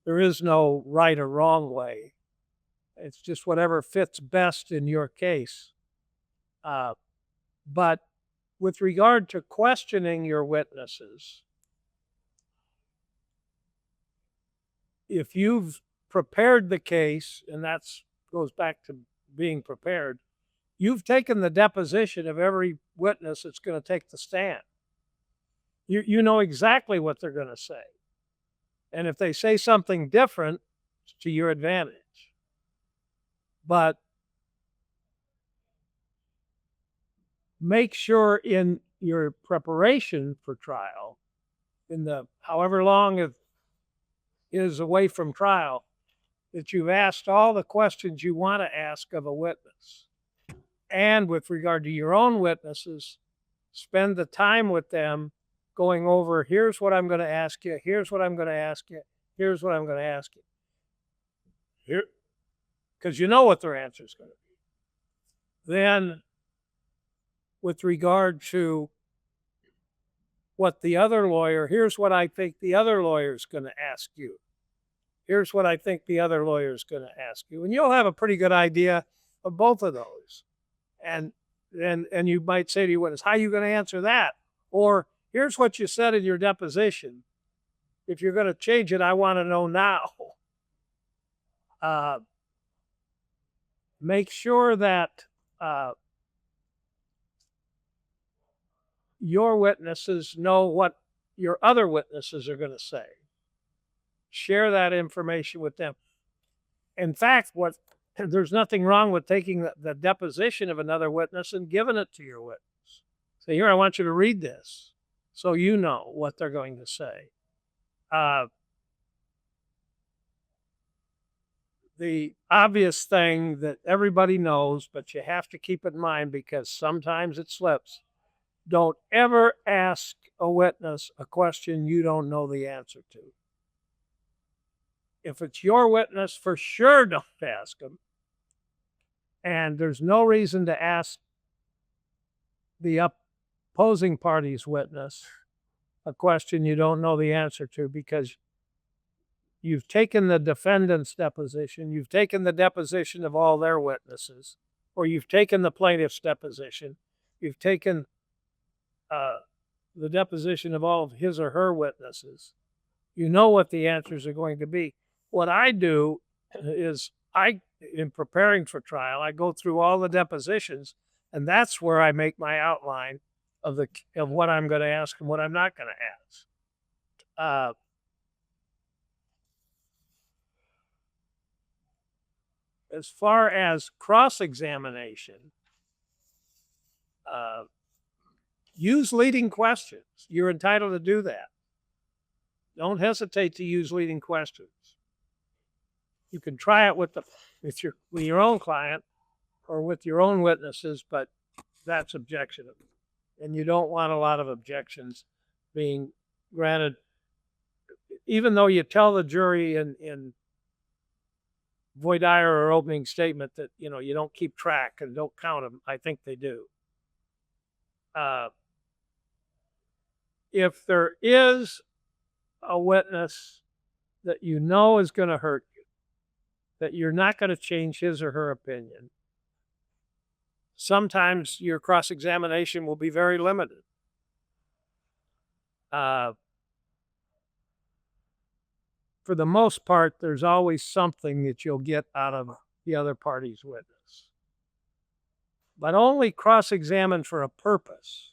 There is no right or wrong way. It's just whatever fits best in your case. But with regard to questioning your witnesses, if you've prepared the case, and that goes back to being prepared, you've taken the deposition of every witness that's going to take the stand. You know exactly what they're going to say. And if they say something different, it's to your advantage. But make sure in your preparation for trial, in the however long it is away from trial, that you've asked all the questions you want to ask of a witness. And with regard to your own witnesses, spend the time with them going over, here's what I'm going to ask you, here's what I'm going to ask you, here's what I'm going to ask you. Here, because you know what their answer is going to be. Then, with regard to what the other lawyer, here's what I think the other lawyer is going to ask you. Here's what I think the other lawyer is going to ask you. And you'll have a pretty good idea of both of those. And you might say to your witness, how are you going to answer that? Or, here's what you said in your deposition. If you're going to change it, I want to know now. Make sure that your witnesses know what your other witnesses are going to say. Share that information with them. In fact, there's nothing wrong with taking the deposition of another witness and giving it to your witness. Say, here, I want you to read this so you know what they're going to say. The obvious thing that everybody knows, but you have to keep in mind because sometimes it slips, don't ever ask a witness a question you don't know the answer to. If it's your witness, for sure don't ask them. And there's no reason to ask the opposing party's witness a question you don't know the answer to, because you've taken the defendant's deposition, you've taken the deposition of all their witnesses, or you've taken the plaintiff's deposition, you've taken the deposition of all of his or her witnesses. You know what the answers are going to be. What I do is, in preparing for trial, I go through all the depositions, and that's where I make my outline of what I'm going to ask and what I'm not going to ask. As far as cross-examination, use leading questions. You're entitled to do that. Don't hesitate to use leading questions. You can try it with your own client or with your own witnesses, but that's objectionable. And you don't want a lot of objections being granted, even though you tell the jury in voir dire or opening statement that you don't keep track and don't count them. I think they do. If there is a witness that you know is going to hurt you, that you're not going to change his or her opinion, sometimes your cross-examination will be very limited. For the most part, there's always something that you'll get out of the other party's witness. But only cross-examine for a purpose.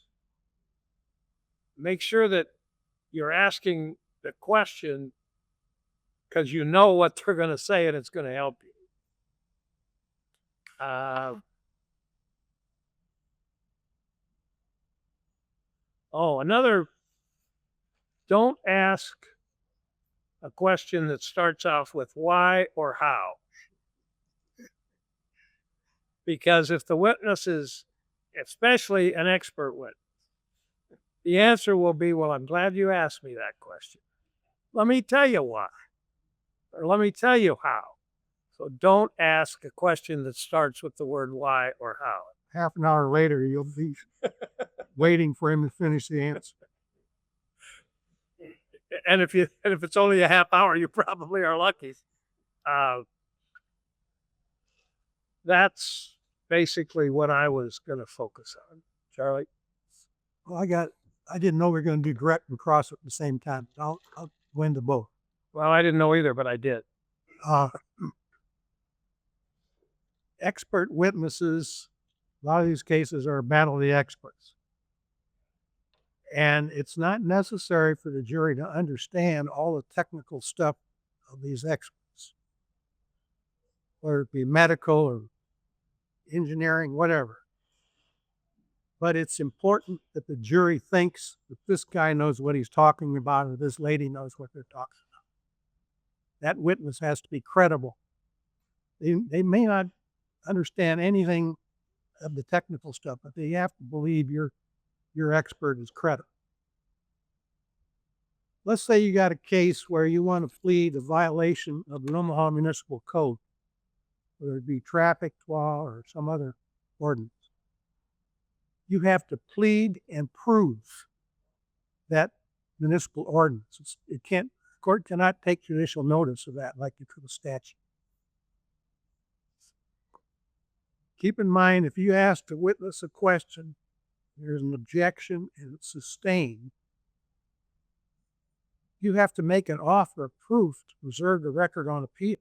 make sure that you're asking the question because you know what they're going to say and it's going to help you. Don't ask a question that starts off with why or how. Because if the witness is, especially an expert witness, the answer will be, well, I'm glad you asked me that question. Let me tell you why, or let me tell you how. So don't ask a question that starts with the word why or how. Half an hour later, you'll be waiting for him to finish the answer. And if it's only a half hour, you probably are lucky. That's basically what I was going to focus on. Charlie? Well, I didn't know we were going to do direct and cross at the same time. I'll go into both. Well, I didn't know either, but I did. Expert witnesses, a lot of these cases are a battle of the experts. And it's not necessary for the jury to understand all the technical stuff of these experts, whether it be medical or engineering, whatever. But it's important that the jury thinks that this guy knows what he's talking about or this lady knows what they're talking about. That witness has to be credible. They may not understand anything of the technical stuff, but they have to believe your expert is credible. Let's say you got a case where you want to plead a violation of the Omaha Municipal Code, whether it be traffic law or some other ordinance. You have to plead and prove that municipal ordinance. Court cannot take judicial notice of that like you could a statute. Keep in mind, if you ask the witness a question, there's an objection and it's sustained, you have to make an offer of proof to preserve the record on appeal.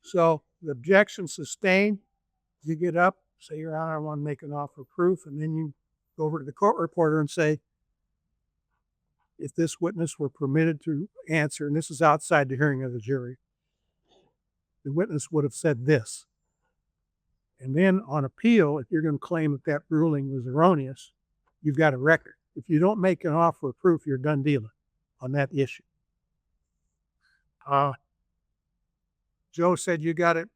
So the objection sustained, you get up, say, Your Honor, I want to make an offer of proof, and then you go over to the court reporter and say, if this witness were permitted to answer, and this is outside the hearing of the jury, the witness would have said this. And then on appeal, if you're going to claim that that ruling was erroneous, you've got a record. If you don't make an offer of proof, you're done dealing on that issue. Joe said you got to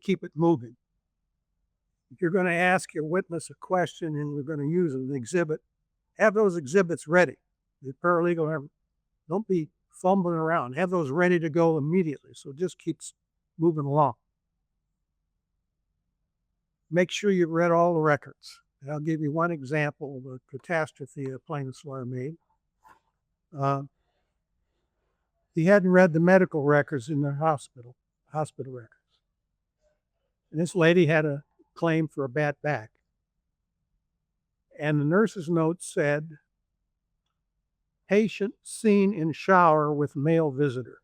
keep it moving. If you're going to ask your witness a question and we're going to use an exhibit, have those exhibits ready. The paralegal, don't be fumbling around. Have those ready to go immediately. So it just keeps moving along. Make sure you've read all the records. And I'll give you one example of a catastrophe a plaintiff's lawyer made. He hadn't read the medical records in the hospital records. And this lady had a claim for a bad back. And the nurse's note said, patient seen in shower with male visitor.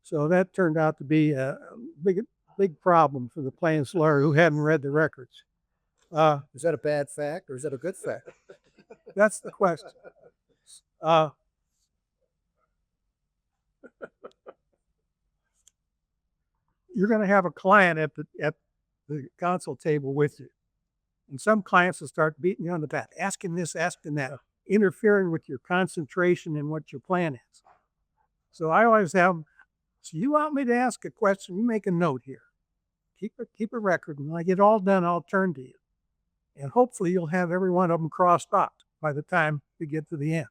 So that turned out to be a big problem for the plaintiff's lawyer who hadn't read the records. Is that a bad fact or is that a good fact? That's the question. You're going to have a client at the consult table with you. And some clients will start beating you on the back, asking this, asking that, interfering with your concentration and what your plan is. So I always have, so you want me to ask a question, you make a note here. Keep a record. And when I get all done, I'll turn to you. And hopefully you'll have every one of them crossed off by the time we get to the end.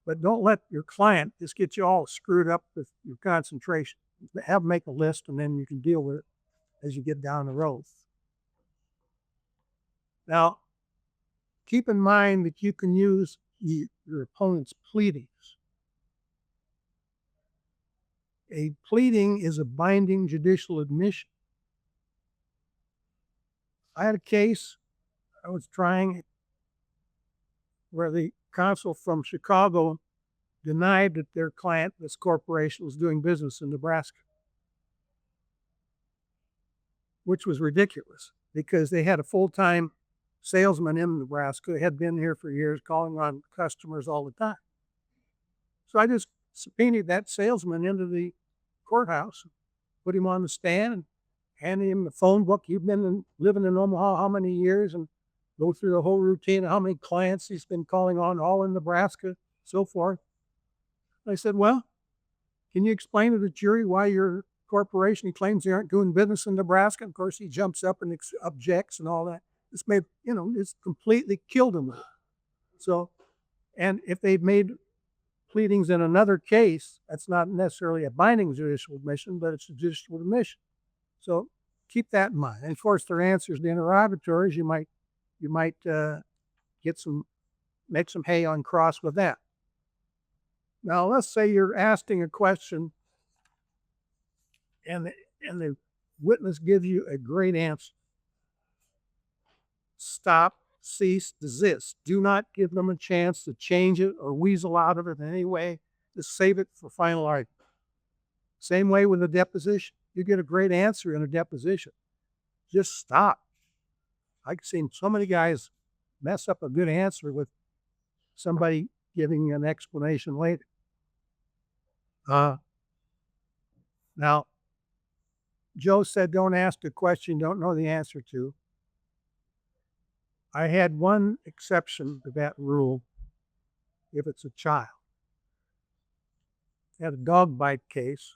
But don't let your client just get you all screwed up with your concentration. Have them make a list and then you can deal with it as you get down the road. Now, keep in mind that you can use your opponent's pleadings. A pleading is a binding judicial admission. I had a case I was trying where the counsel from Chicago denied that their client, this corporation, was doing business in Nebraska, which was ridiculous because they had a full-time salesman in Nebraska, had been here for years, calling on customers all the time. So I just subpoenaed that salesman into the courthouse, put him on the stand, and handed him the phone book. You've been living in Omaha how many years? And go through the whole routine of how many clients he's been calling on, all in Nebraska, so forth. I said, well, can you explain to the jury why your corporation claims they aren't doing business in Nebraska? Of course, he jumps up and objects and all that. This made, it's completely killed him. So, and if they've made pleadings in another case, that's not necessarily a binding judicial admission, but it's a judicial admission. So keep that in mind. And of course, their answers to interrogatories, you might make some hay on cross with that. Now, let's say you're asking a question and the witness gives you a great answer. Stop, cease, desist. Do not give them a chance to change it or weasel out of it in any way. Just save it for final argument. Same way with a deposition. You get a great answer in a deposition. Just stop. I've seen so many guys mess up a good answer with somebody giving an explanation later. Now, Joe said, don't ask a question you don't know the answer to. I had one exception to that rule if it's a child. I had a dog bite case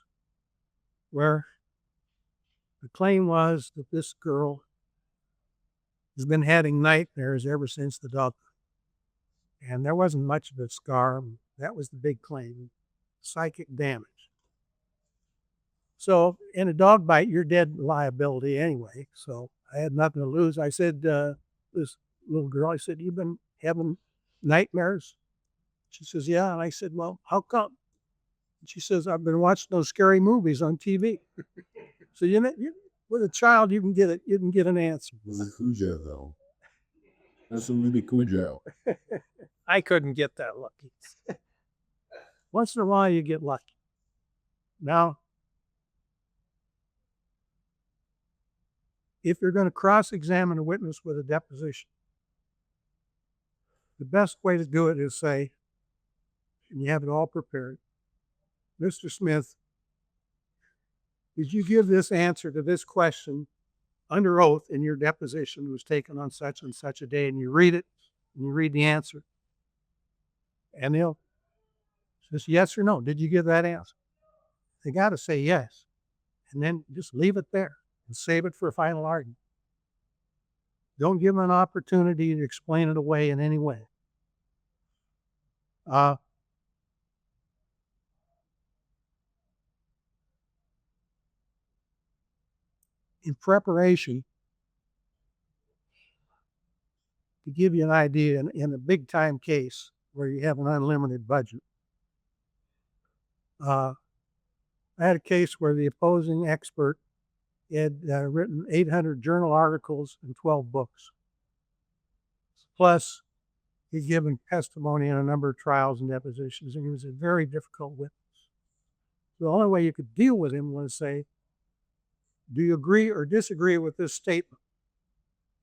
where the claim was that this girl has been having nightmares ever since the dog bite. And there wasn't much of a scar. That was the big claim, psychic damage. So in a dog bite, you're dead liability anyway. So I had nothing to lose. I said, this little girl, I said, you've been having nightmares? She says, yeah. And I said, well, how come? And she says, I've been watching those scary movies on TV. So with a child, you can get an answer. Cujo, though. That's a really Cujo. I couldn't get that lucky. Once in a while, you get lucky. Now, if you're going to cross-examine a witness with a deposition, the best way to do it is say, and you have it all prepared, Mr. Smith, did you give this answer to this question under oath in your deposition was taken on such and such a day? And you read it, and you read the answer. And they'll say yes or no. Did you give that answer? They got to say yes. And then just leave it there and save it for a final argument. Don't give them an opportunity to explain it away in any way. In preparation, to give you an idea, in a big time case where you have an unlimited budget, I had a case where the opposing expert had written 800 journal articles and 12 books. Plus, he'd given testimony in a number of trials and depositions, and he was a very difficult witness. The only way you could deal with him was say, do you agree or disagree with this statement?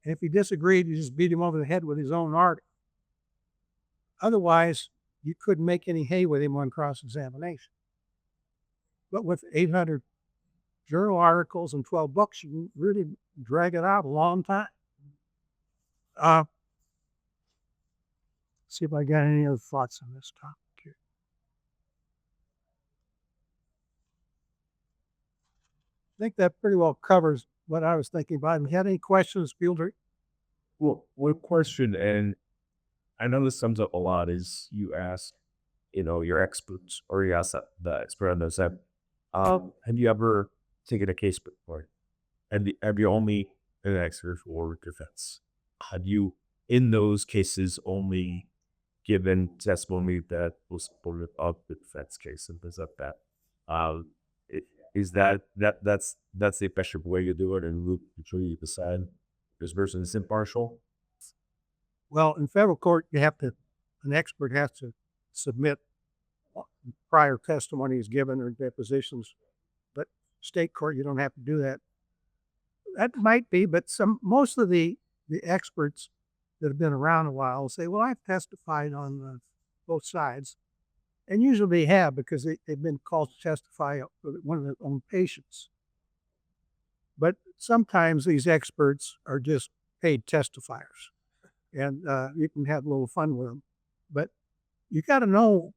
And if he disagreed, you just beat him over the head with his own article. Otherwise, you couldn't make any hay with him on cross-examination. But with 800 journal articles and 12 books, you can really drag it out a long time. See if I got any other thoughts on this topic here. I think that pretty well covers what I was thinking about. Have you had any questions, Fielder? Well, one question, and I know this comes up a lot, is you ask, your experts, or you ask the expert on those. Have you ever taken a case before? And have you only an expert for defense? Have you, in those cases, only given testimony that was supportive of the defense case and things like that? Is that's the effective way you do it, and you decide this person is impartial? Well, in federal court, an expert has to submit prior testimonies given or depositions. But state court, you don't have to do that. That might be, but most of the experts that have been around a while will say, well, I've testified on both sides. And usually they have because they've been called to testify for one of their own patients. But sometimes these experts are just paid testifiers, and you can have a little fun with them. But you got to know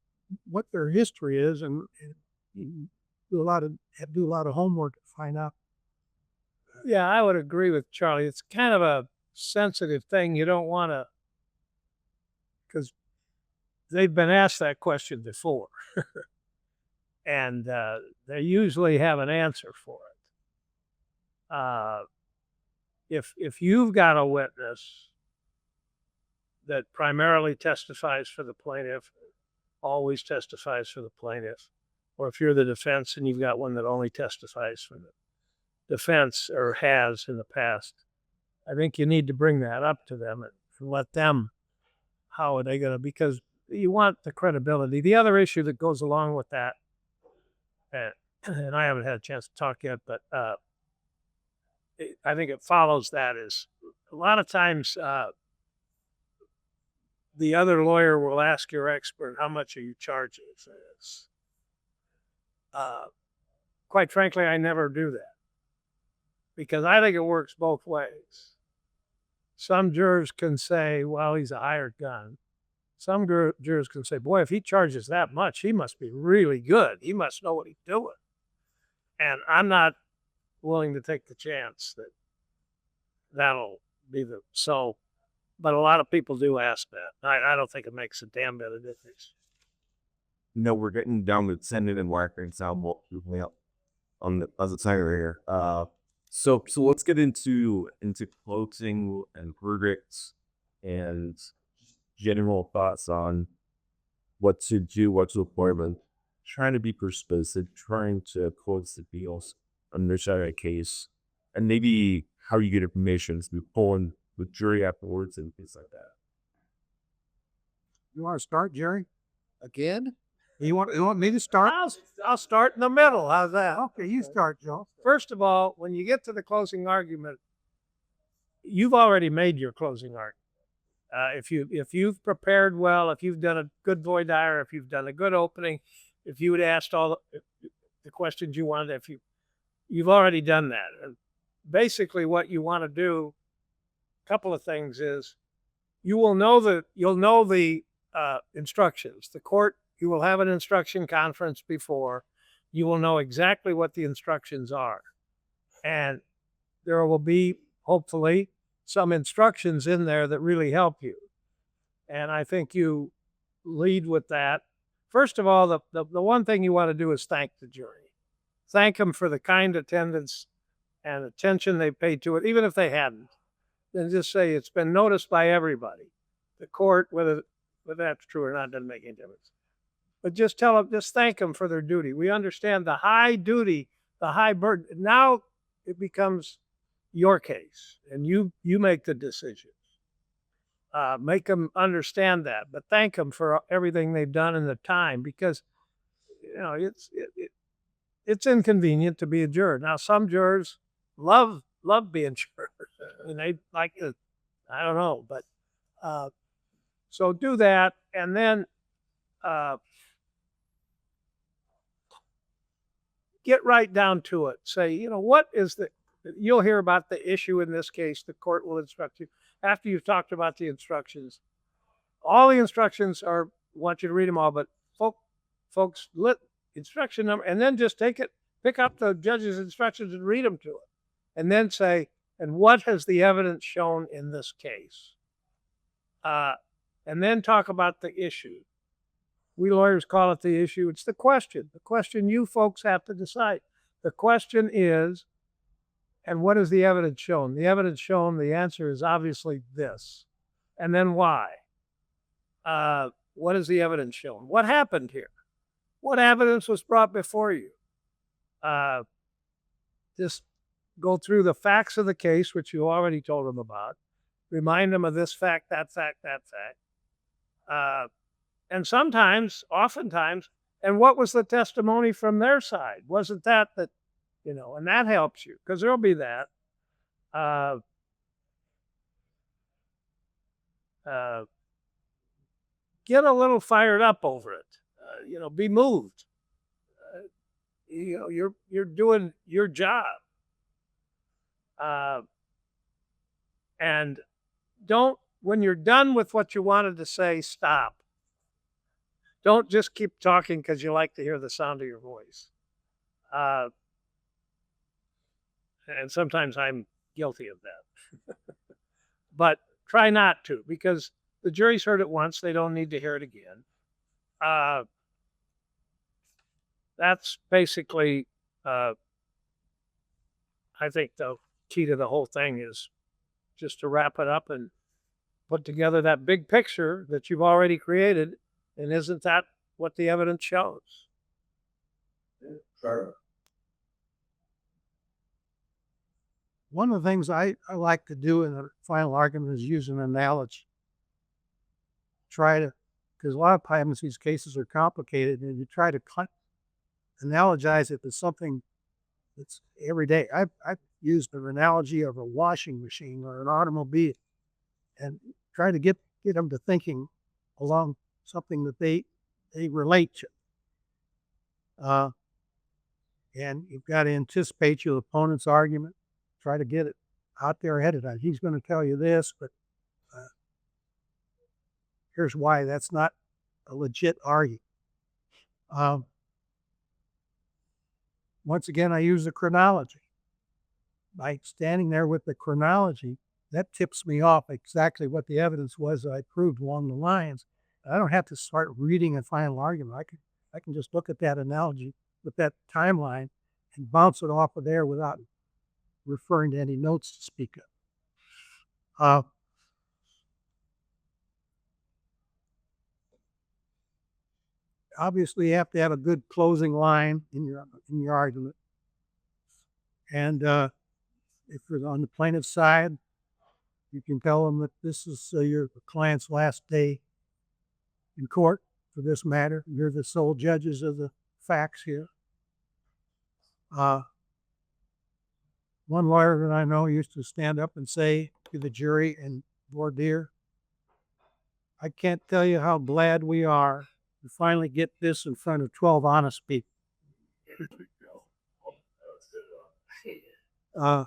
what their history is, and you do a lot of homework to find out. Yeah, I would agree with Charlie. It's kind of a sensitive thing. You don't want to, because they've been asked that question before, and they usually have an answer for it. If you've got a witness that primarily testifies for the plaintiff, always testifies for the plaintiff, or if you're the defense and you've got one that only testifies for the defense or has in the past, I think you need to bring that up to them and let them, how are they going to, because you want the credibility. The other issue that goes along with that, and I haven't had a chance to talk yet, but I think it follows that, is a lot of times the other lawyer will ask your expert, how much are you charging for this? Quite frankly, I never do that, because I think it works both ways. Some jurors can say, well, he's a hired gun. Some jurors can say, boy, if he charges that much, he must be really good. He must know what he's doing. And I'm not willing to take the chance that that'll be but a lot of people do ask that. I don't think it makes a damn bit of difference. No, we're getting down to sending and wiring sound on the side right here. So let's get into closing and verdicts and general thoughts on what to do, what to avoid, trying to be persuasive, trying to close the deals on their side of the case, and maybe how you get information to be pulling with jury afterwards and things like that. You want to start, Jerry? Again? You want me to start? I'll start in the middle. How's that? Okay, you start, Joe. First of all, when you get to the closing argument, you've already made your closing argument. If you've prepared well, if you've done a good voir dire, if you've done a good opening, if you had asked all the questions you wanted, you've already done that. And basically, what you want to do, a couple of things, is you'll know the instructions. The court, you will have an instruction conference before. You will know exactly what the instructions are, and there will be hopefully some instructions in there that really help you. And I think you lead with that. First of all, the one thing you want to do is thank the jury. Thank them for the kind attendance and attention they paid to it, even if they hadn't. Then just say it's been noticed by everybody. The court, whether that's true or not, doesn't make any difference. But just thank them for their duty. We understand the high duty, the high burden. Now it becomes your case, and you make the decisions. Make them understand that, but thank them for everything they've done in the time, because it's inconvenient to be a juror. Now, some jurors love being jurors, and they like to, I don't know, but so do that, and then get right down to it. Say, what is you'll hear about the issue in this case. The court will instruct you after you've talked about the instructions. All the instructions want you to read them all, but folks, instruction number, and then just pick up the judge's instructions and read them to it. And then say, and what has the evidence shown in this case? And then talk about the issue. We lawyers call it the issue. It's the question. The question you folks have to decide. The question is, and what has the evidence shown? The evidence shown, the answer is obviously this. And then why? What has the evidence shown? What happened here? What evidence was brought before you? Just go through the facts of the case, which you already told them about. Remind them of this fact, that fact, that fact. And oftentimes, and what was the testimony from their side? Wasn't that, and that helps you, because there'll be that. get a little fired up over it. Be moved. You're doing your job. And when you're done with what you wanted to say, stop. Don't just keep talking because you like to hear the sound of your voice. And sometimes I'm guilty of that. But try not to, because the jury's heard it once. They don't need to hear it again. That's basically, I think the key to the whole thing is just to wrap it up and put together that big picture that you've already created. And isn't that what the evidence shows? Sure. One of the things I like to do in the final argument is use an analogy. Because a lot of times these cases are complicated, and you try to analogize it to something that's every day. I've used an analogy of a washing machine or an automobile, and try to get them to thinking along something that they relate to. And you've got to anticipate your opponent's argument. Try to get it out there ahead of time. He's going to tell you this, but here's why that's not a legit argument. Once again, I use the chronology. By standing there with the chronology, that tips me off exactly what the evidence was that I proved along the lines. I don't have to start reading a final argument. I can just look at that analogy with that timeline and bounce it off of there without referring to any notes to speak of. Obviously, you have to have a good closing line in your argument. And if you're on the plaintiff's side, you can tell them that this is your client's last day in court for this matter. You're the sole judges of the facts here. One lawyer that I know used to stand up and say to the jury in voir dire, I can't tell you how glad we are to finally get this in front of 12 honest people. I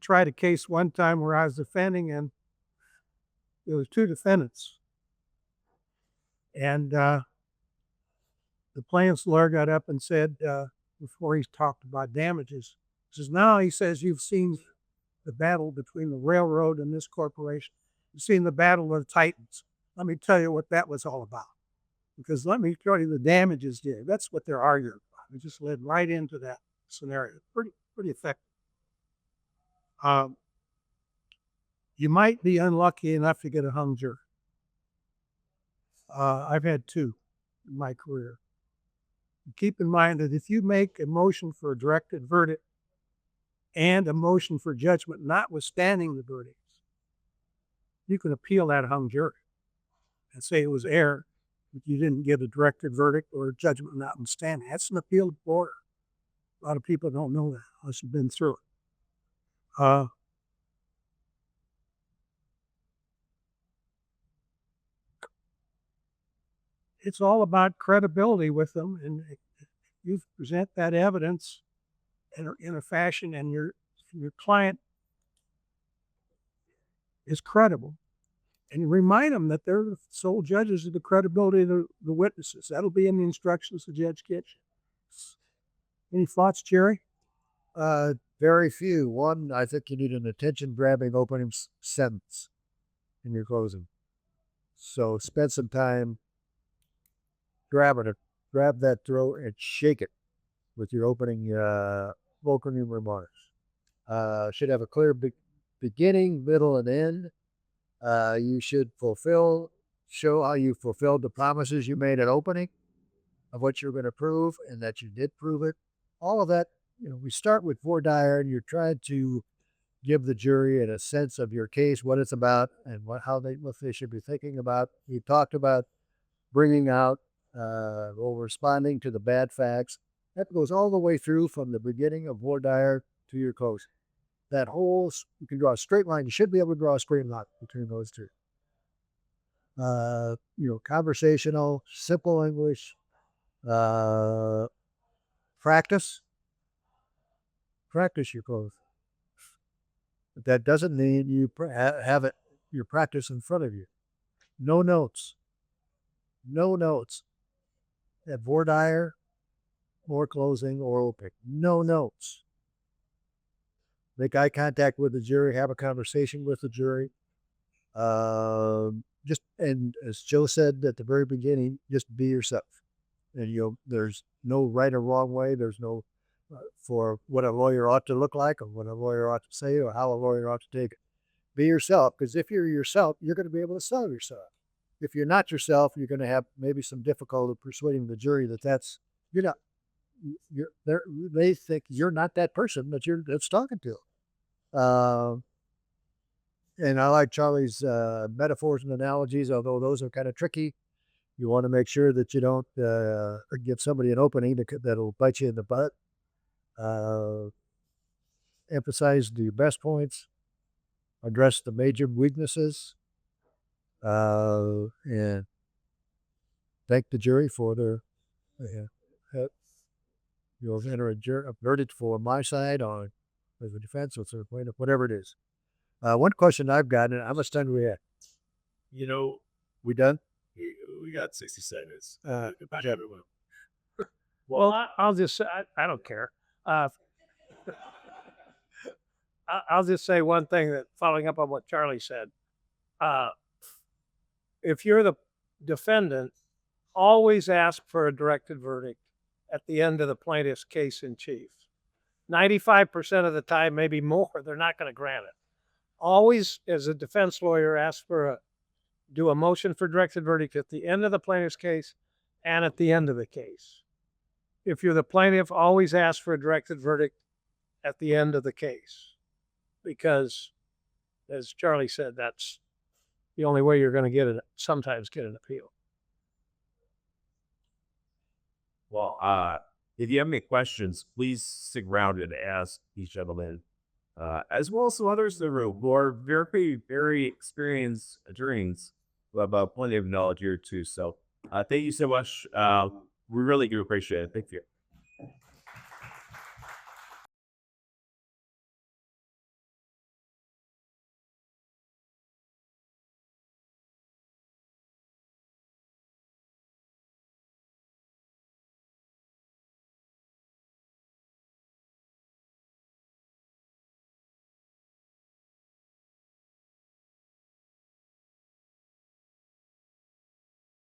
tried a case one time where I was defending, and there was two defendants. And the plaintiff's lawyer got up and said, before he talked about damages, he says, now he says, you've seen the battle between the railroad and this corporation. You've seen the battle of the Titans. Let me tell you what that was all about. Because let me tell you the damages here. That's what they're arguing about. It just led right into that scenario. Pretty effective. You might be unlucky enough to get a hung jury. I've had two in my career. Keep in mind that if you make a motion for a directed verdict and a motion for judgment notwithstanding the verdicts, you can appeal that hung jury and say it was error, but you didn't get a directed verdict or a judgment notwithstanding. That's an appealable order. A lot of people don't know that unless you've been through it. It's all about credibility with them, and you present that evidence in a fashion, and your client is credible, and you remind them that they're the sole judges of the credibility of the witnesses. That'll be in the instructions the judge gets you. Any thoughts, Jerry? Very few. One, I think you need an attention-grabbing opening sentence in your closing. So spend some time grabbing it, grab that throat and shake it with your opening remarks. Should have a clear beginning, middle, and end. You should show how you fulfilled the promises you made at opening of what you're going to prove and that you did prove it. All of that, we start with voir dire, and you're trying to give the jury a sense of your case, what it's about, and what they should be thinking about. You talked about bringing out or responding to the bad facts. That goes all the way through from the beginning of voir dire to your closing. That whole, you can draw a straight line. You should be able to draw a straight line between those two. Conversational, simple English, practice your close. But that doesn't mean you have your practice in front of you. No notes. At voir dire, or closing, or opening. No notes. Make eye contact with the jury, have a conversation with the jury. And as Joe said at the very beginning, just be yourself. And there's no right or wrong way. There's no for what a lawyer ought to look like, or what a lawyer ought to say, or how a lawyer ought to take it. Be yourself, because if you're yourself, you're going to be able to sell yourself. If you're not yourself, you're going to have maybe some difficulty persuading the jury you're not. They think you're not that person that's talking to them. And I like Charlie's metaphors and analogies, although those are kind of tricky. You want to make sure that you don't give somebody an opening that'll bite you in the butt. Emphasize the best points, address the major weaknesses, and thank the jury for their. You'll enter a verdict for my side on the defense or the plaintiff, whatever it is. One question I've gotten, how much time do we have? We done? We got 60 seconds. Well, I'll just say, I don't care. I'll just say one thing, that following up on what Charlie said. If you're the defendant, always ask for a directed verdict at the end of the plaintiff's case in chief. 95% of the time, maybe more, they're not going to grant it. Always, as a defense lawyer, do a motion for directed verdict at the end of the plaintiff's case and at the end of the case. If you're the plaintiff, always ask for a directed verdict at the end of the case, because, as Charlie said, that's the only way you're going to sometimes get an appeal. Well, if you have any questions, please stick around and ask these gentlemen, as well as some others in the room who are very, very experienced attorneys who have plenty of knowledge here too. So thank you so much. We really do appreciate it. Thank you.